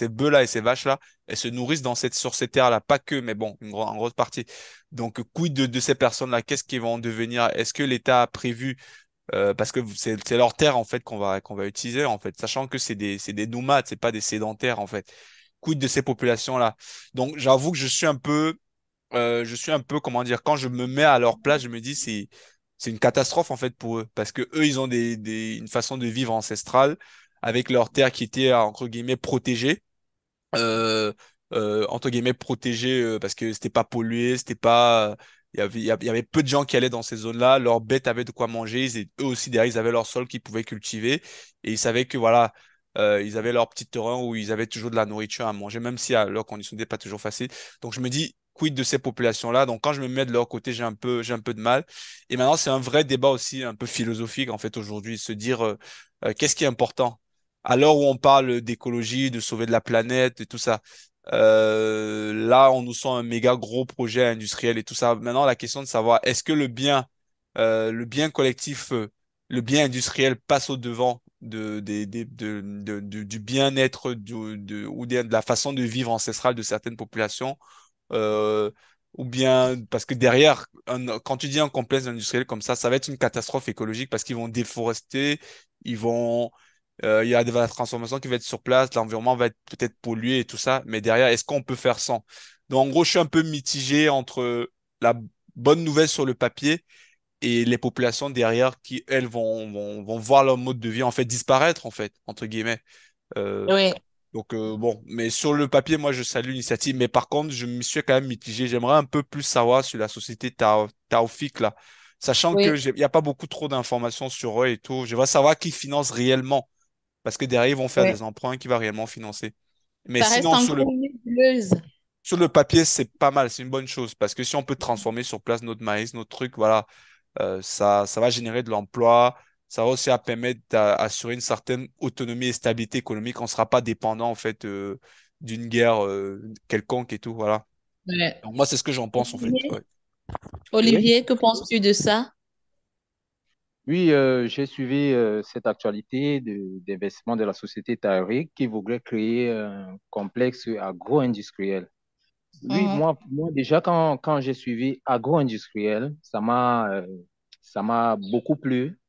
bœufs-là et ces vaches-là, elles se nourrissent sur ces terres-là, pas que, mais bon, en grosse partie. Donc, quid de ces personnes-là? Qu'est-ce qu'ils vont devenir? Est-ce que l'État a prévu, parce que c'est leur terre en fait qu'on va utiliser en fait, sachant que c'est des nomades, c'est pas des sédentaires en fait. Quid de ces populations-là? Donc, j'avoue que je suis un peu, comment dire, quand je me mets à leur place, je me dis c'est une catastrophe en fait pour eux parce que eux ils ont une façon de vivre ancestrale avec leur terre qui était entre guillemets protégée, entre guillemets protégée parce que c'était pas pollué, c'était pas il y avait peu de gens qui allaient dans ces zones-là, leurs bêtes avaient de quoi manger, eux aussi derrière ils avaient leur sol qu'ils pouvaient cultiver et ils savaient que voilà, ils avaient leur petit terrain où ils avaient toujours de la nourriture à manger, même si leurs conditions n'étaient pas toujours faciles. Donc je me dis, quid de ces populations-là? Donc quand je me mets de leur côté, j'ai un peu de mal. Et maintenant, c'est un vrai débat aussi, un peu philosophique en fait aujourd'hui, se dire qu'est-ce qui est important? À l'heure où on parle d'écologie, de sauver de la planète et tout ça, là, on nous sent un méga gros projet industriel et tout ça. Maintenant, la question de savoir est-ce que le bien collectif, le bien industriel passe au devant du bien-être de la façon de vivre ancestrale de certaines populations, euh, ou bien parce que derrière, quand tu dis un complexe industriel comme ça va être une catastrophe écologique parce qu'ils vont déforester, il y a de la transformation qui va être sur place, l'environnement va être peut-être pollué et tout ça, mais derrière, est-ce qu'on peut faire sans? Donc en gros, je suis un peu mitigé entre la bonne nouvelle sur le papier et les populations derrière qui, elles, vont voir leur mode de vie en fait disparaître, en fait, entre guillemets. Euh, Oui, bon, mais sur le papier, moi, je salue l'initiative. Mais par contre, je me suis quand même mitigé. J'aimerais un peu plus savoir sur la société Taoufik, là. Sachant que oui. il n'y a pas beaucoup trop d'informations sur eux et tout. Je veux savoir qui finance réellement. Parce que derrière, ils vont faire Oui. des emprunts qui va réellement financer. Mais Ça reste sinon, encore une nébuleuse. sur le papier, c'est pas mal. C'est une bonne chose. Parce que si on peut transformer sur place notre maïs, notre truc, voilà, ça va générer de l'emploi. Ça va aussi permettre d'assurer une certaine autonomie et stabilité économique. On ne sera pas dépendant, en fait, d'une guerre quelconque et tout. Voilà. Ouais. Donc, moi, c'est ce que j'en pense, en fait. Olivier, Ouais. Oui, Olivier, que penses-tu de ça? oui, j'ai suivi cette actualité d'investissement de la société Taïrik qui voudrait créer un complexe agro-industriel. Oui, Mhm. moi déjà, quand j'ai suivi agro-industriel, ça m'a beaucoup plu.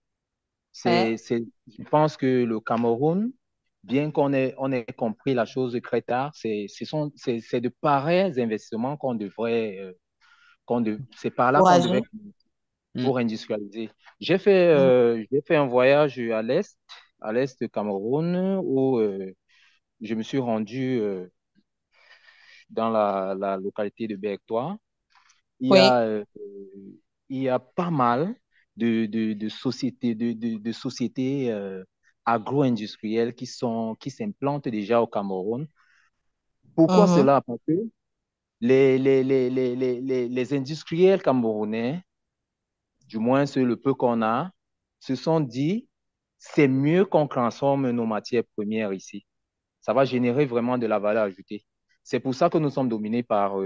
Ouais. Je pense que le Cameroun, bien on ait compris la chose très tard, c'est de pareils investissements c'est par là qu'on devait Courageux. Mm. pour industrialiser. J'ai fait un voyage à l'est du Cameroun, où je me suis rendu dans la localité de Bergtois. Il y a, Oui. il y a pas mal de sociétés agro-industrielles qui s'implantent déjà au Cameroun. Pourquoi Mhm. cela? Parce que les industriels camerounais, du moins c'est le peu qu'on a, se sont dit, c'est mieux qu'on transforme nos matières premières ici. Ça va générer vraiment de la valeur ajoutée. C'est pour ça que nous sommes dominés par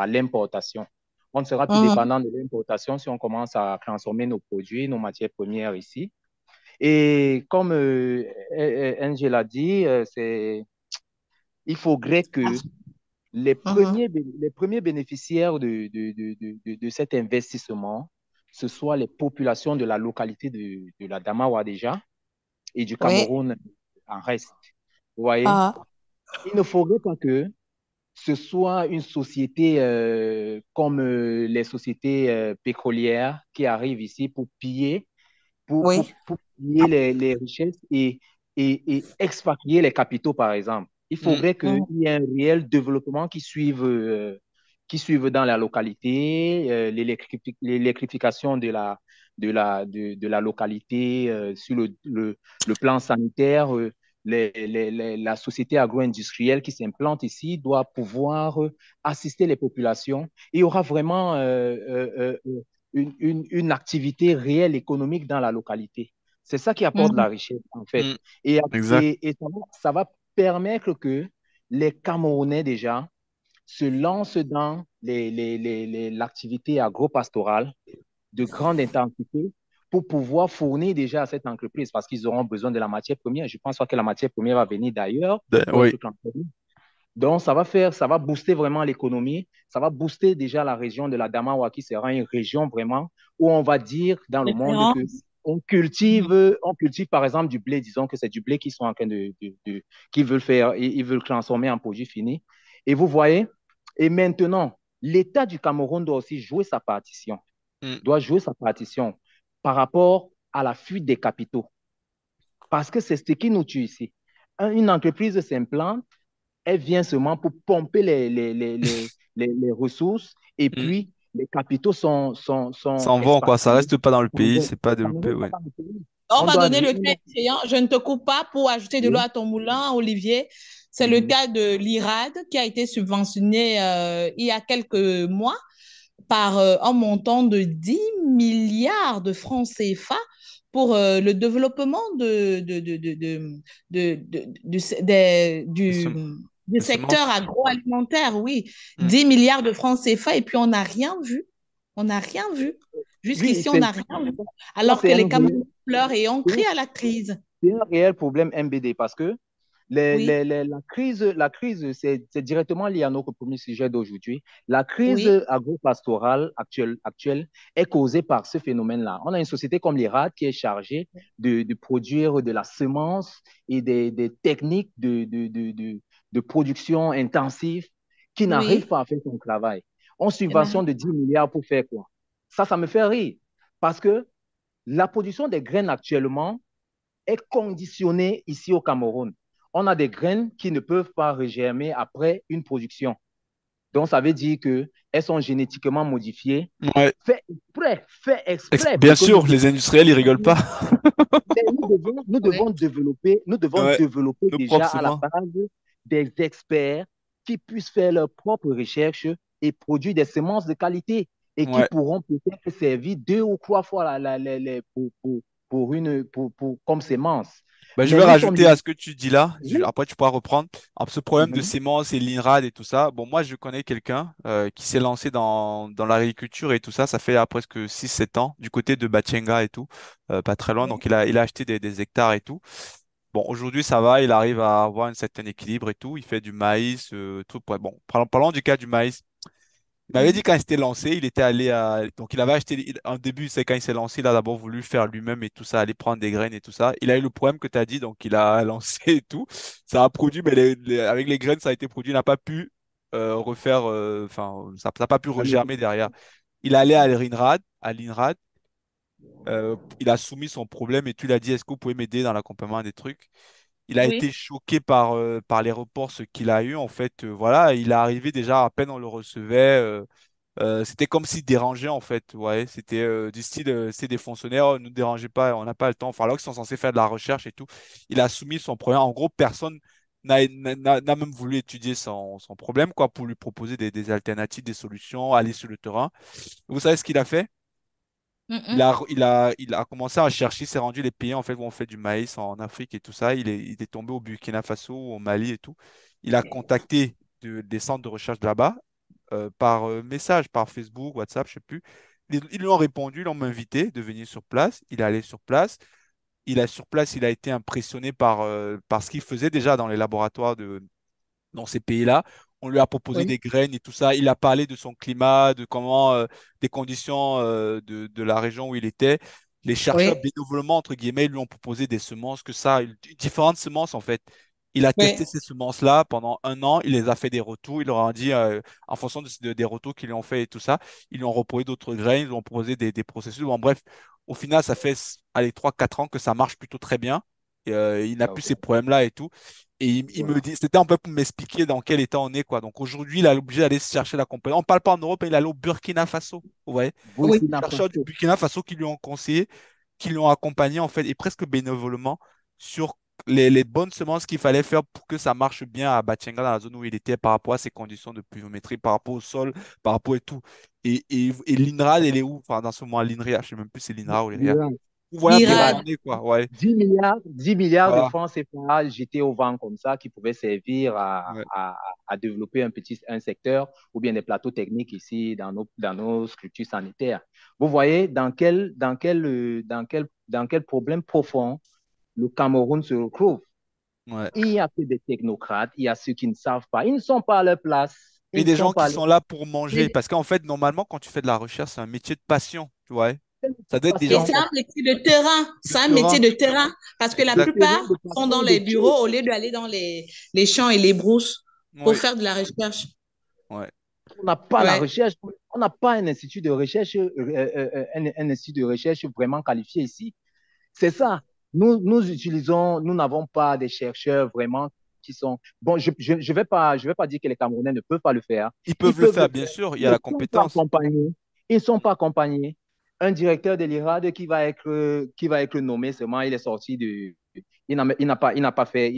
l'importation. On ne sera plus Mhm. dépendant de l'importation si on commence à transformer nos produits, nos matières premières ici. Et comme Angel a dit, il faudrait que Mhm. les premiers bénéficiaires de cet investissement, ce soit les populations de la localité de la Damawa déjà et du Oui. Cameroun en reste. Vous voyez? Ah. Il ne faudrait pas que ce soit une société comme les sociétés pétrolières qui arrivent ici pour piller, Oui. pour piller les richesses et expatrier les capitaux, par exemple. Il Mm. faudrait qu'il Mhm. y ait un réel développement qui suive dans la localité, l'électrification de la localité sur le plan sanitaire. La société agro-industrielle qui s'implante ici doit pouvoir assister les populations. Il y aura vraiment une activité réelle économique dans la localité. C'est ça qui apporte de la Mhm. richesse, en fait. Mm. Et, Exact. ça va permettre que les Camerounais, déjà, se lancent dans l'activité agro-pastorale de grande intensité pour pouvoir fournir déjà à cette entreprise parce qu'ils auront besoin de la matière première. Je pense pas que la matière première va venir d'ailleurs pour Oui. être transformée. Donc, ça va booster vraiment l'économie. Ça va booster déjà la région de la Damawa qui sera une région vraiment où on va dire dans le monde que Référence. Mhm. on cultive par exemple du blé, disons que c'est du blé qu'ils sont en train qu'ils veulent faire, ils veulent transformer en produit fini. Et vous voyez, et maintenant, l'État du Cameroun doit aussi jouer sa partition, Mm. doit jouer sa partition par rapport à la fuite des capitaux. Parce que c'est ce qui nous tue ici. Une entreprise s'implante, elle vient seulement pour pomper les ressources et Mm. puis les capitaux sont S'en vont, quoi. Ça expatriés. reste pas dans le pays, On c'est pas développé, ne va oui. pas dans le pays. On On va doit, donner le on cas doit- échéant. Je ne te coupe pas pour ajouter de l'eau oui. à ton moulin, Olivier. C'est le Mhm. cas de l'IRAD qui a été subventionné il y a quelques mois par un montant de 10 milliards de francs CFA pour le développement Le sem- du le secteur semence. agroalimentaire, oui. Mm. 10 milliards de francs CFA et puis on n'a rien vu. On n'a rien vu. Oui, Jusqu'ici, on n'a rien vu. ça, Alors que c'est un les volet. Camerounais pleurent et ont crié à la crise. c'est un réel problème MBD parce que Oui, la crise c'est directement lié à notre premier sujet d'aujourd'hui. La crise oui, agro-pastorale actuelle est causée par ce phénomène-là. On a une société comme l'IRAD qui est chargée de produire de la semence et des techniques de production intensive qui n'arrivent oui. pas à faire son travail. On Elle subventionne n'arrive de 10 milliards pour faire quoi? Ça me fait rire parce que la production des graines actuellement est conditionnée ici au Cameroun. On a des graines qui ne peuvent pas regermer après une production. Donc, ça veut dire qu'elles sont génétiquement modifiées, Ouais. fait exprès Bien pour que sûr, les industriels, ils rigolent pas. oui. nous devons Ouais. développer Nos propres déjà à la semences. base des experts qui puissent faire leurs propres recherches et produire des semences de qualité et qui Ouais. pourront peut-être servir 2 ou 3 fois comme semences. Bah, je Mais vais nous sommes rajouter à limités. ce que tu dis là. Oui. Après, tu pourras reprendre. Alors, ce problème de Mhm. sémences et l'INRAD et tout ça. Bon, moi, je connais quelqu'un qui s'est lancé dans l'agriculture et tout ça. Ça fait presque 6 7 ans du côté de Batchenga et tout, pas très loin. Donc, Oui, il a acheté des hectares et tout. Bon, aujourd'hui, ça va. Il arrive à avoir un certain équilibre et tout. Il fait du maïs, tout. Ouais, bon, parlons du cas du maïs. Il m'avait dit mhm. quand il s'était lancé, il était allé à... Donc il avait acheté... En début, c'est quand il s'est lancé, il a d'abord voulu faire lui-même et tout ça, aller prendre des graines et tout ça. Il a eu le problème que tu as dit, donc il a lancé et tout. Ça a produit, mais avec les graines, ça a été produit, il n'a pas pu refaire... Enfin, ça n'a pas pu regermer derrière. Il est allé à l'INRAD, il a soumis son problème et tu l'as dit, est-ce que vous pouvez m'aider dans l'accompagnement des trucs? Il a été Oui, choqué par les reports, ce qu'il a eu. En fait, voilà, il est arrivé déjà, à peine on le recevait. C'était comme s'il dérangeait en fait, ouais. C'était du style, c'est des fonctionnaires, ne nous dérangez pas, on n'a pas le temps. Enfin, alors qu'ils sont censés faire de la recherche et tout. Il a soumis son problème. En gros, personne n'a même voulu étudier son problème, quoi, pour lui proposer des alternatives, des solutions, aller sur le terrain. Vous savez ce qu'il a fait? mhm. Il a commencé à chercher, il s'est rendu les pays en fait où on fait du maïs en Afrique et tout ça. Il est tombé au Burkina Faso, au Mali et tout. Il a contacté des centres de recherche de là-bas par message, par Facebook, WhatsApp, je sais plus. Ils lui ont répondu, ils l'ont invité de venir sur place. Il est allé sur place. Sur place, il a été impressionné par ce qu'il faisait déjà dans les laboratoires dans ces pays-là. On lui a proposé Oui, des graines et tout ça. Il a parlé de son climat, de comment, des conditions de la région où il était. Les chercheurs oui, bénévolement, entre guillemets, lui ont proposé des semences, différentes semences en fait. Il a testé oui. ces semences-là pendant un an. Il les a fait des retours. Il leur a dit, en fonction des retours qu'ils lui ont fait et tout ça, ils lui ont proposé d'autres graines, ils lui ont proposé des processus. Bon, bref, au final, ça fait, allez, 3 4 ans que ça marche plutôt très bien. Et, il n'a plus ces Ok. problèmes-là et tout. Et il me Voilà. dit, c'était un peu pour m'expliquer dans quel état on est, quoi. Donc aujourd'hui, il a obligé d'aller chercher la compagnie. On ne parle pas en Europe, mais il est allé au Burkina Faso. Vous voyez? Oui, Les Burkina chercheurs du Faso. Burkina Faso qui lui ont conseillé, qui l'ont accompagné, en fait, et presque bénévolement, sur les bonnes semences qu'il fallait faire pour que ça marche bien à Batchenga, dans la zone où il était, par rapport à ses conditions de pluviométrie, par rapport au sol, par rapport et tout. Et l'INRAD, elle est où? Enfin, dans ce moment, l'INRIA, je ne sais même plus si c'est l'INRA ou l'INRIA. L'Iran. Vous voyez un peu où L'Iran. on est, quoi. Ouais. 10 milliards de Voilà. francs CFA jetés au vent comme ça qui pouvaient servir Ouais. à développer un secteur ou bien des plateaux techniques ici dans nos structures sanitaires. Vous voyez dans quel problème profond le Cameroun se retrouve. Ouais. Il y a que des technocrates, il y a ceux qui ne savent pas, ils ne sont pas à leur place, ils Et ne des sont gens pas qui à leur sont là pour manger. oui. Parce qu'en fait, normalement, quand tu fais de la recherche, c'est un métier de passion, tu vois. Ça doit être des Et gens passion. c'est un métier de terrain. de C'est un métier terrain. de terrain parce que la De Exact. terrain, de plupart sont dans passion, les de bureaux au lieu d'aller dans les champs et les brousses pour Oui. faire de la recherche. Ouais. on n'a pas la Ouais. recherche, on n'a pas un institut de recherche, un institut de recherche vraiment qualifié ici. C'est ça. Nous n'avons pas des chercheurs vraiment qui sont. Bon, je vais pas dire que les Camerounais ne peuvent pas le faire. Ils Ils peuvent le peuvent le faire, bien faire. sûr. Il y Ils a ne la sont pas compétence. accompagnés. Ils ne sont pas accompagnés. Un directeur de l'IRAD qui va être nommé seulement, il est sorti de. Il n'a pas fait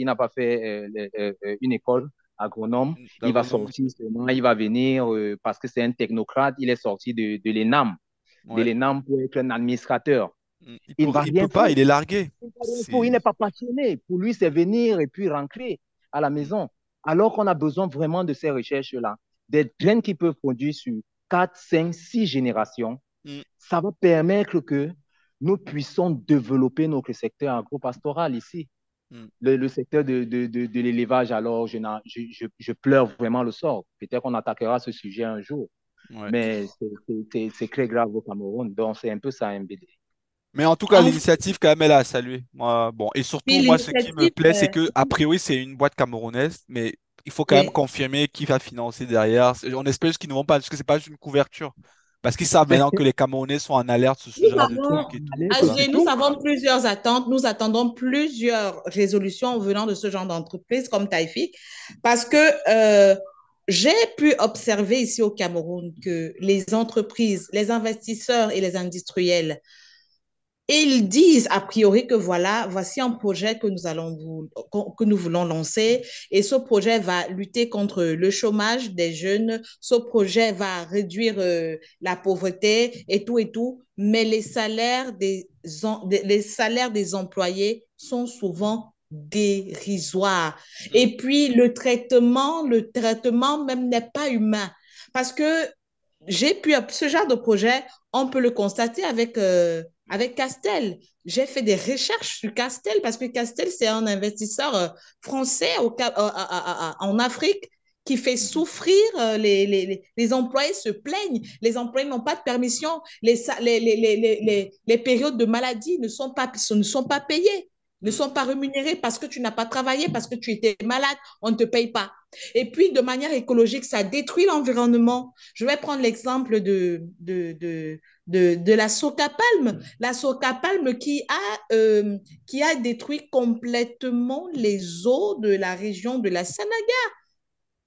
une école agronome. Il va L'agronome. sortir seulement, il va venir parce que c'est un technocrate. Il est sorti de l'ENAM, Ouais. pour être un administrateur. Il Il ne peut, va il rien peut faire. pas, il est largué. Il C'est... n'est pas passionné. Pour lui, c'est venir et puis rentrer à la maison. Alors qu'on a besoin vraiment de ces recherches-là. Des graines qui peuvent produire sur 4, 5, 6 générations. Mm. Ça va permettre que nous puissions développer notre secteur agropastoral ici. Mm. Le secteur de l'élevage, alors je pleure vraiment le sort. Peut-être qu'on attaquera ce sujet un jour, Ouais. mais c'est très grave au Cameroun. Donc, c'est un peu ça, MBD. Mais en tout cas, En fait, l'initiative, quand même, elle est à saluer. Moi, bon. Et puis surtout, moi, ce qui me l'initiative, plaît, c'est que, a priori, c'est une boîte camerounaise, mais il faut quand même oui. confirmer qui va financer derrière. On espère juste qu'ils ne vont pas, parce que c'est pas juste une couverture. Parce qu'ils savent maintenant que les Camerounais sont en alerte sur ce Nous genre de avons, trucs et tout, tu vois. AG, nous avons plusieurs attentes. Nous attendons plusieurs résolutions venant de ce genre d'entreprise comme Taifik parce que j'ai pu observer ici au Cameroun que les entreprises, les investisseurs et les industriels, ils disent a priori que voilà, voici un projet que nous voulons lancer et ce projet va lutter contre le chômage des jeunes, ce projet va réduire la pauvreté et tout, mais les salaires des employés sont souvent dérisoires. Mm. Et puis le traitement même n'est pas humain parce que ce genre de projet, on peut le constater avec Castel. J'ai fait des recherches sur Castel parce que Castel, c'est un investisseur français en Afrique qui fait souffrir les employés se plaignent. Les employés n'ont pas de permission. Les périodes de maladie ne sont pas payées, ne Mm. sont pas rémunérées parce que tu n'as pas travaillé, parce que tu étais malade, on ne te paye pas. Et puis, de manière écologique, ça détruit l'environnement. Je vais prendre l'exemple de la soca palme. La soca palme qui a détruit complètement les eaux de la région de la Sanaga.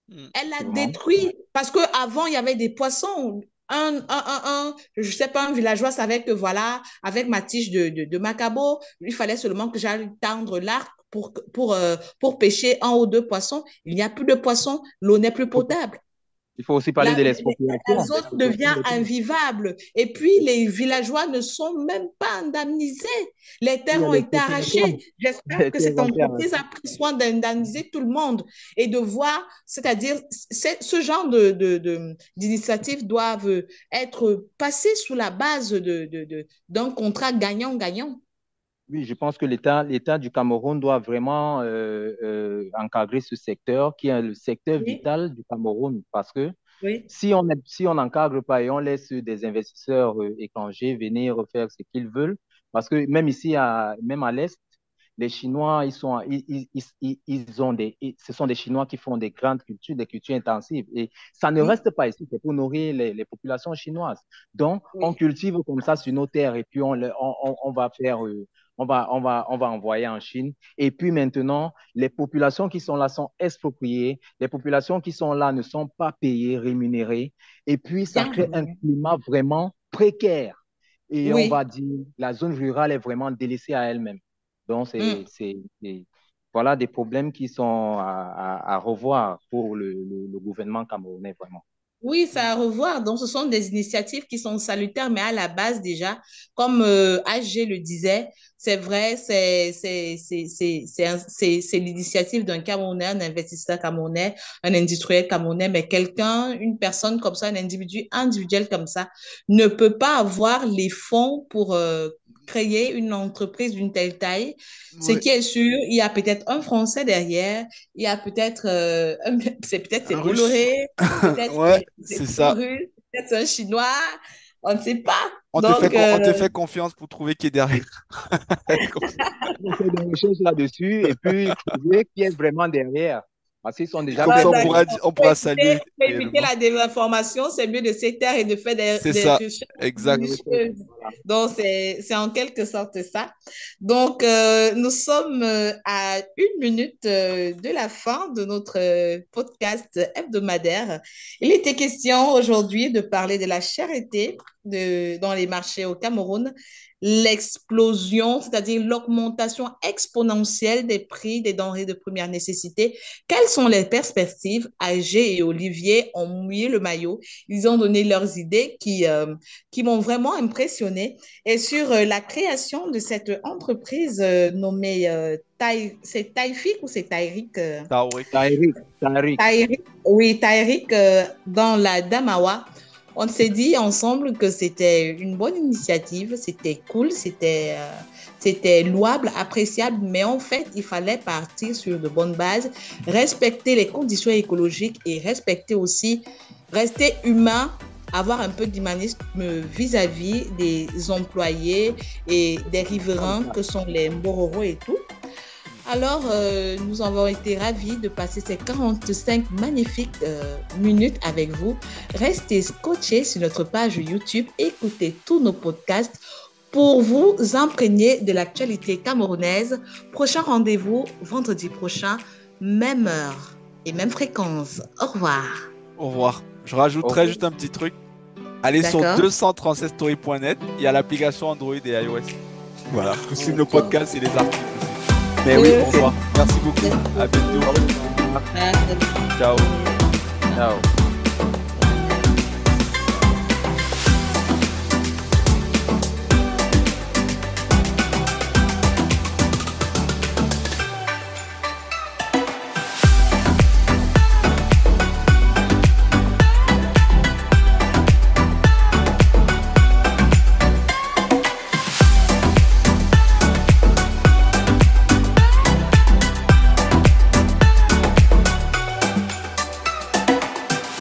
Mm. Elle a Effectivement. détruit, parce qu'avant, il y avait des poissons. Je sais pas, un villageois savait que voilà, avec ma tige de macabo, il fallait seulement que j'aille tendre l'arc pour pêcher un ou deux poissons. Il n'y a plus de poissons, l'eau n'est plus potable. Il faut aussi parler La, de la l'expropriation. zone devient invivable. Et puis, les villageois ne sont même pas indemnisés. Les Il y terres a ont les été propriétaires, arrachées. J'espère les que cette terres. entreprise a pris soin d'indemniser tout le monde et de voir, c'est-à-dire, ce genre d'initiatives doivent être passées sous la base d'un contrat gagnant-gagnant. Oui, je pense que l'État du Cameroun doit vraiment encadrer ce secteur qui est le secteur Oui, vital du Cameroun parce que oui, si on n'encadre pas et on laisse des investisseurs étrangers venir faire ce qu'ils veulent, parce que même ici, même à l'Est, les Chinois, ce sont des Chinois qui font des grandes cultures, des cultures intensives. Et ça ne oui, reste pas ici, c'est pour nourrir les populations chinoises. Donc, on oui. cultive comme ça sur nos terres et puis on va faire, on va envoyer en Chine. Et puis maintenant, les populations qui sont là sont expropriées, les populations qui sont là ne sont pas payées, rémunérées. Et puis, ça Bien, crée un climat vraiment précaire. Et on va oui. dire, la zone rurale est vraiment délaissée à elle-même. Donc, Mm. voilà des problèmes qui sont à revoir pour le gouvernement camerounais, vraiment. Oui, ça à revoir. Donc, ce sont des initiatives qui sont salutaires, mais à la base déjà, comme AG le disait, c'est vrai, c'est l'initiative d'un Camerounais, un investisseur camerounais, un industriel camerounais, mais quelqu'un, une personne comme ça, un individu individuel comme ça, ne peut pas avoir les fonds pour créer une entreprise d'une telle taille. Ce Ouais. qui est sûr, il y a peut-être un Français derrière, il y a peut-être, c'est Un russe. Bolloré, peut-être Ouais, c'est c'est un ça. russe, peut-être c'est un chinois, on ne sait pas. On te fait confiance pour trouver qui est derrière. On fait des recherches là-dessus et puis trouver qui est vraiment derrière. Parce qu'ils sont Et déjà comme très ça, nombreux. D'accord. on pourra saluer Pour éviter réellement. la désinformation, c'est mieux de se taire et de faire C'est des ça, recherches Des exact. recherches, minutieuses. voilà. Donc, c'est en quelque sorte ça. Donc, nous sommes à 1 minute de la fin de notre podcast hebdomadaire. Il était question aujourd'hui de parler de la charité dans les marchés au Cameroun, l'explosion, c'est-à-dire l'augmentation exponentielle des prix des denrées de première nécessité. Quelles sont les perspectives? AG et Olivier ont mouillé le maillot. Ils ont donné leurs idées qui m'ont vraiment impressionné. Et sur la création de cette entreprise nommée c'est Taifik ou c'est Taïrik Taorik. Tariq, Tariq. Taïrik, oui, Taïrik dans la Damawa. On s'est dit ensemble que c'était une bonne initiative, c'était cool, c'était louable, appréciable, mais en fait, il fallait partir sur de bonnes bases, respecter les conditions écologiques et respecter aussi, rester humain, avoir un peu d'humanisme vis-à-vis des employés et des riverains que sont les Mbororo et tout. Alors, nous avons été ravis de passer ces 45 magnifiques minutes avec vous. Restez scotchés sur notre page YouTube, écoutez tous nos podcasts pour vous imprégner de l'actualité camerounaise. Prochain rendez-vous vendredi prochain, même heure et même fréquence. Au revoir. Au revoir. Je rajouterai juste un petit truc. Allez sur D'accord. 237story.net, il y a l'application Android et iOS. Voilà, suivez nos podcasts et les articles aussi. Mais oui, au revoir. Merci beaucoup. À bientôt. Ciao. Ciao.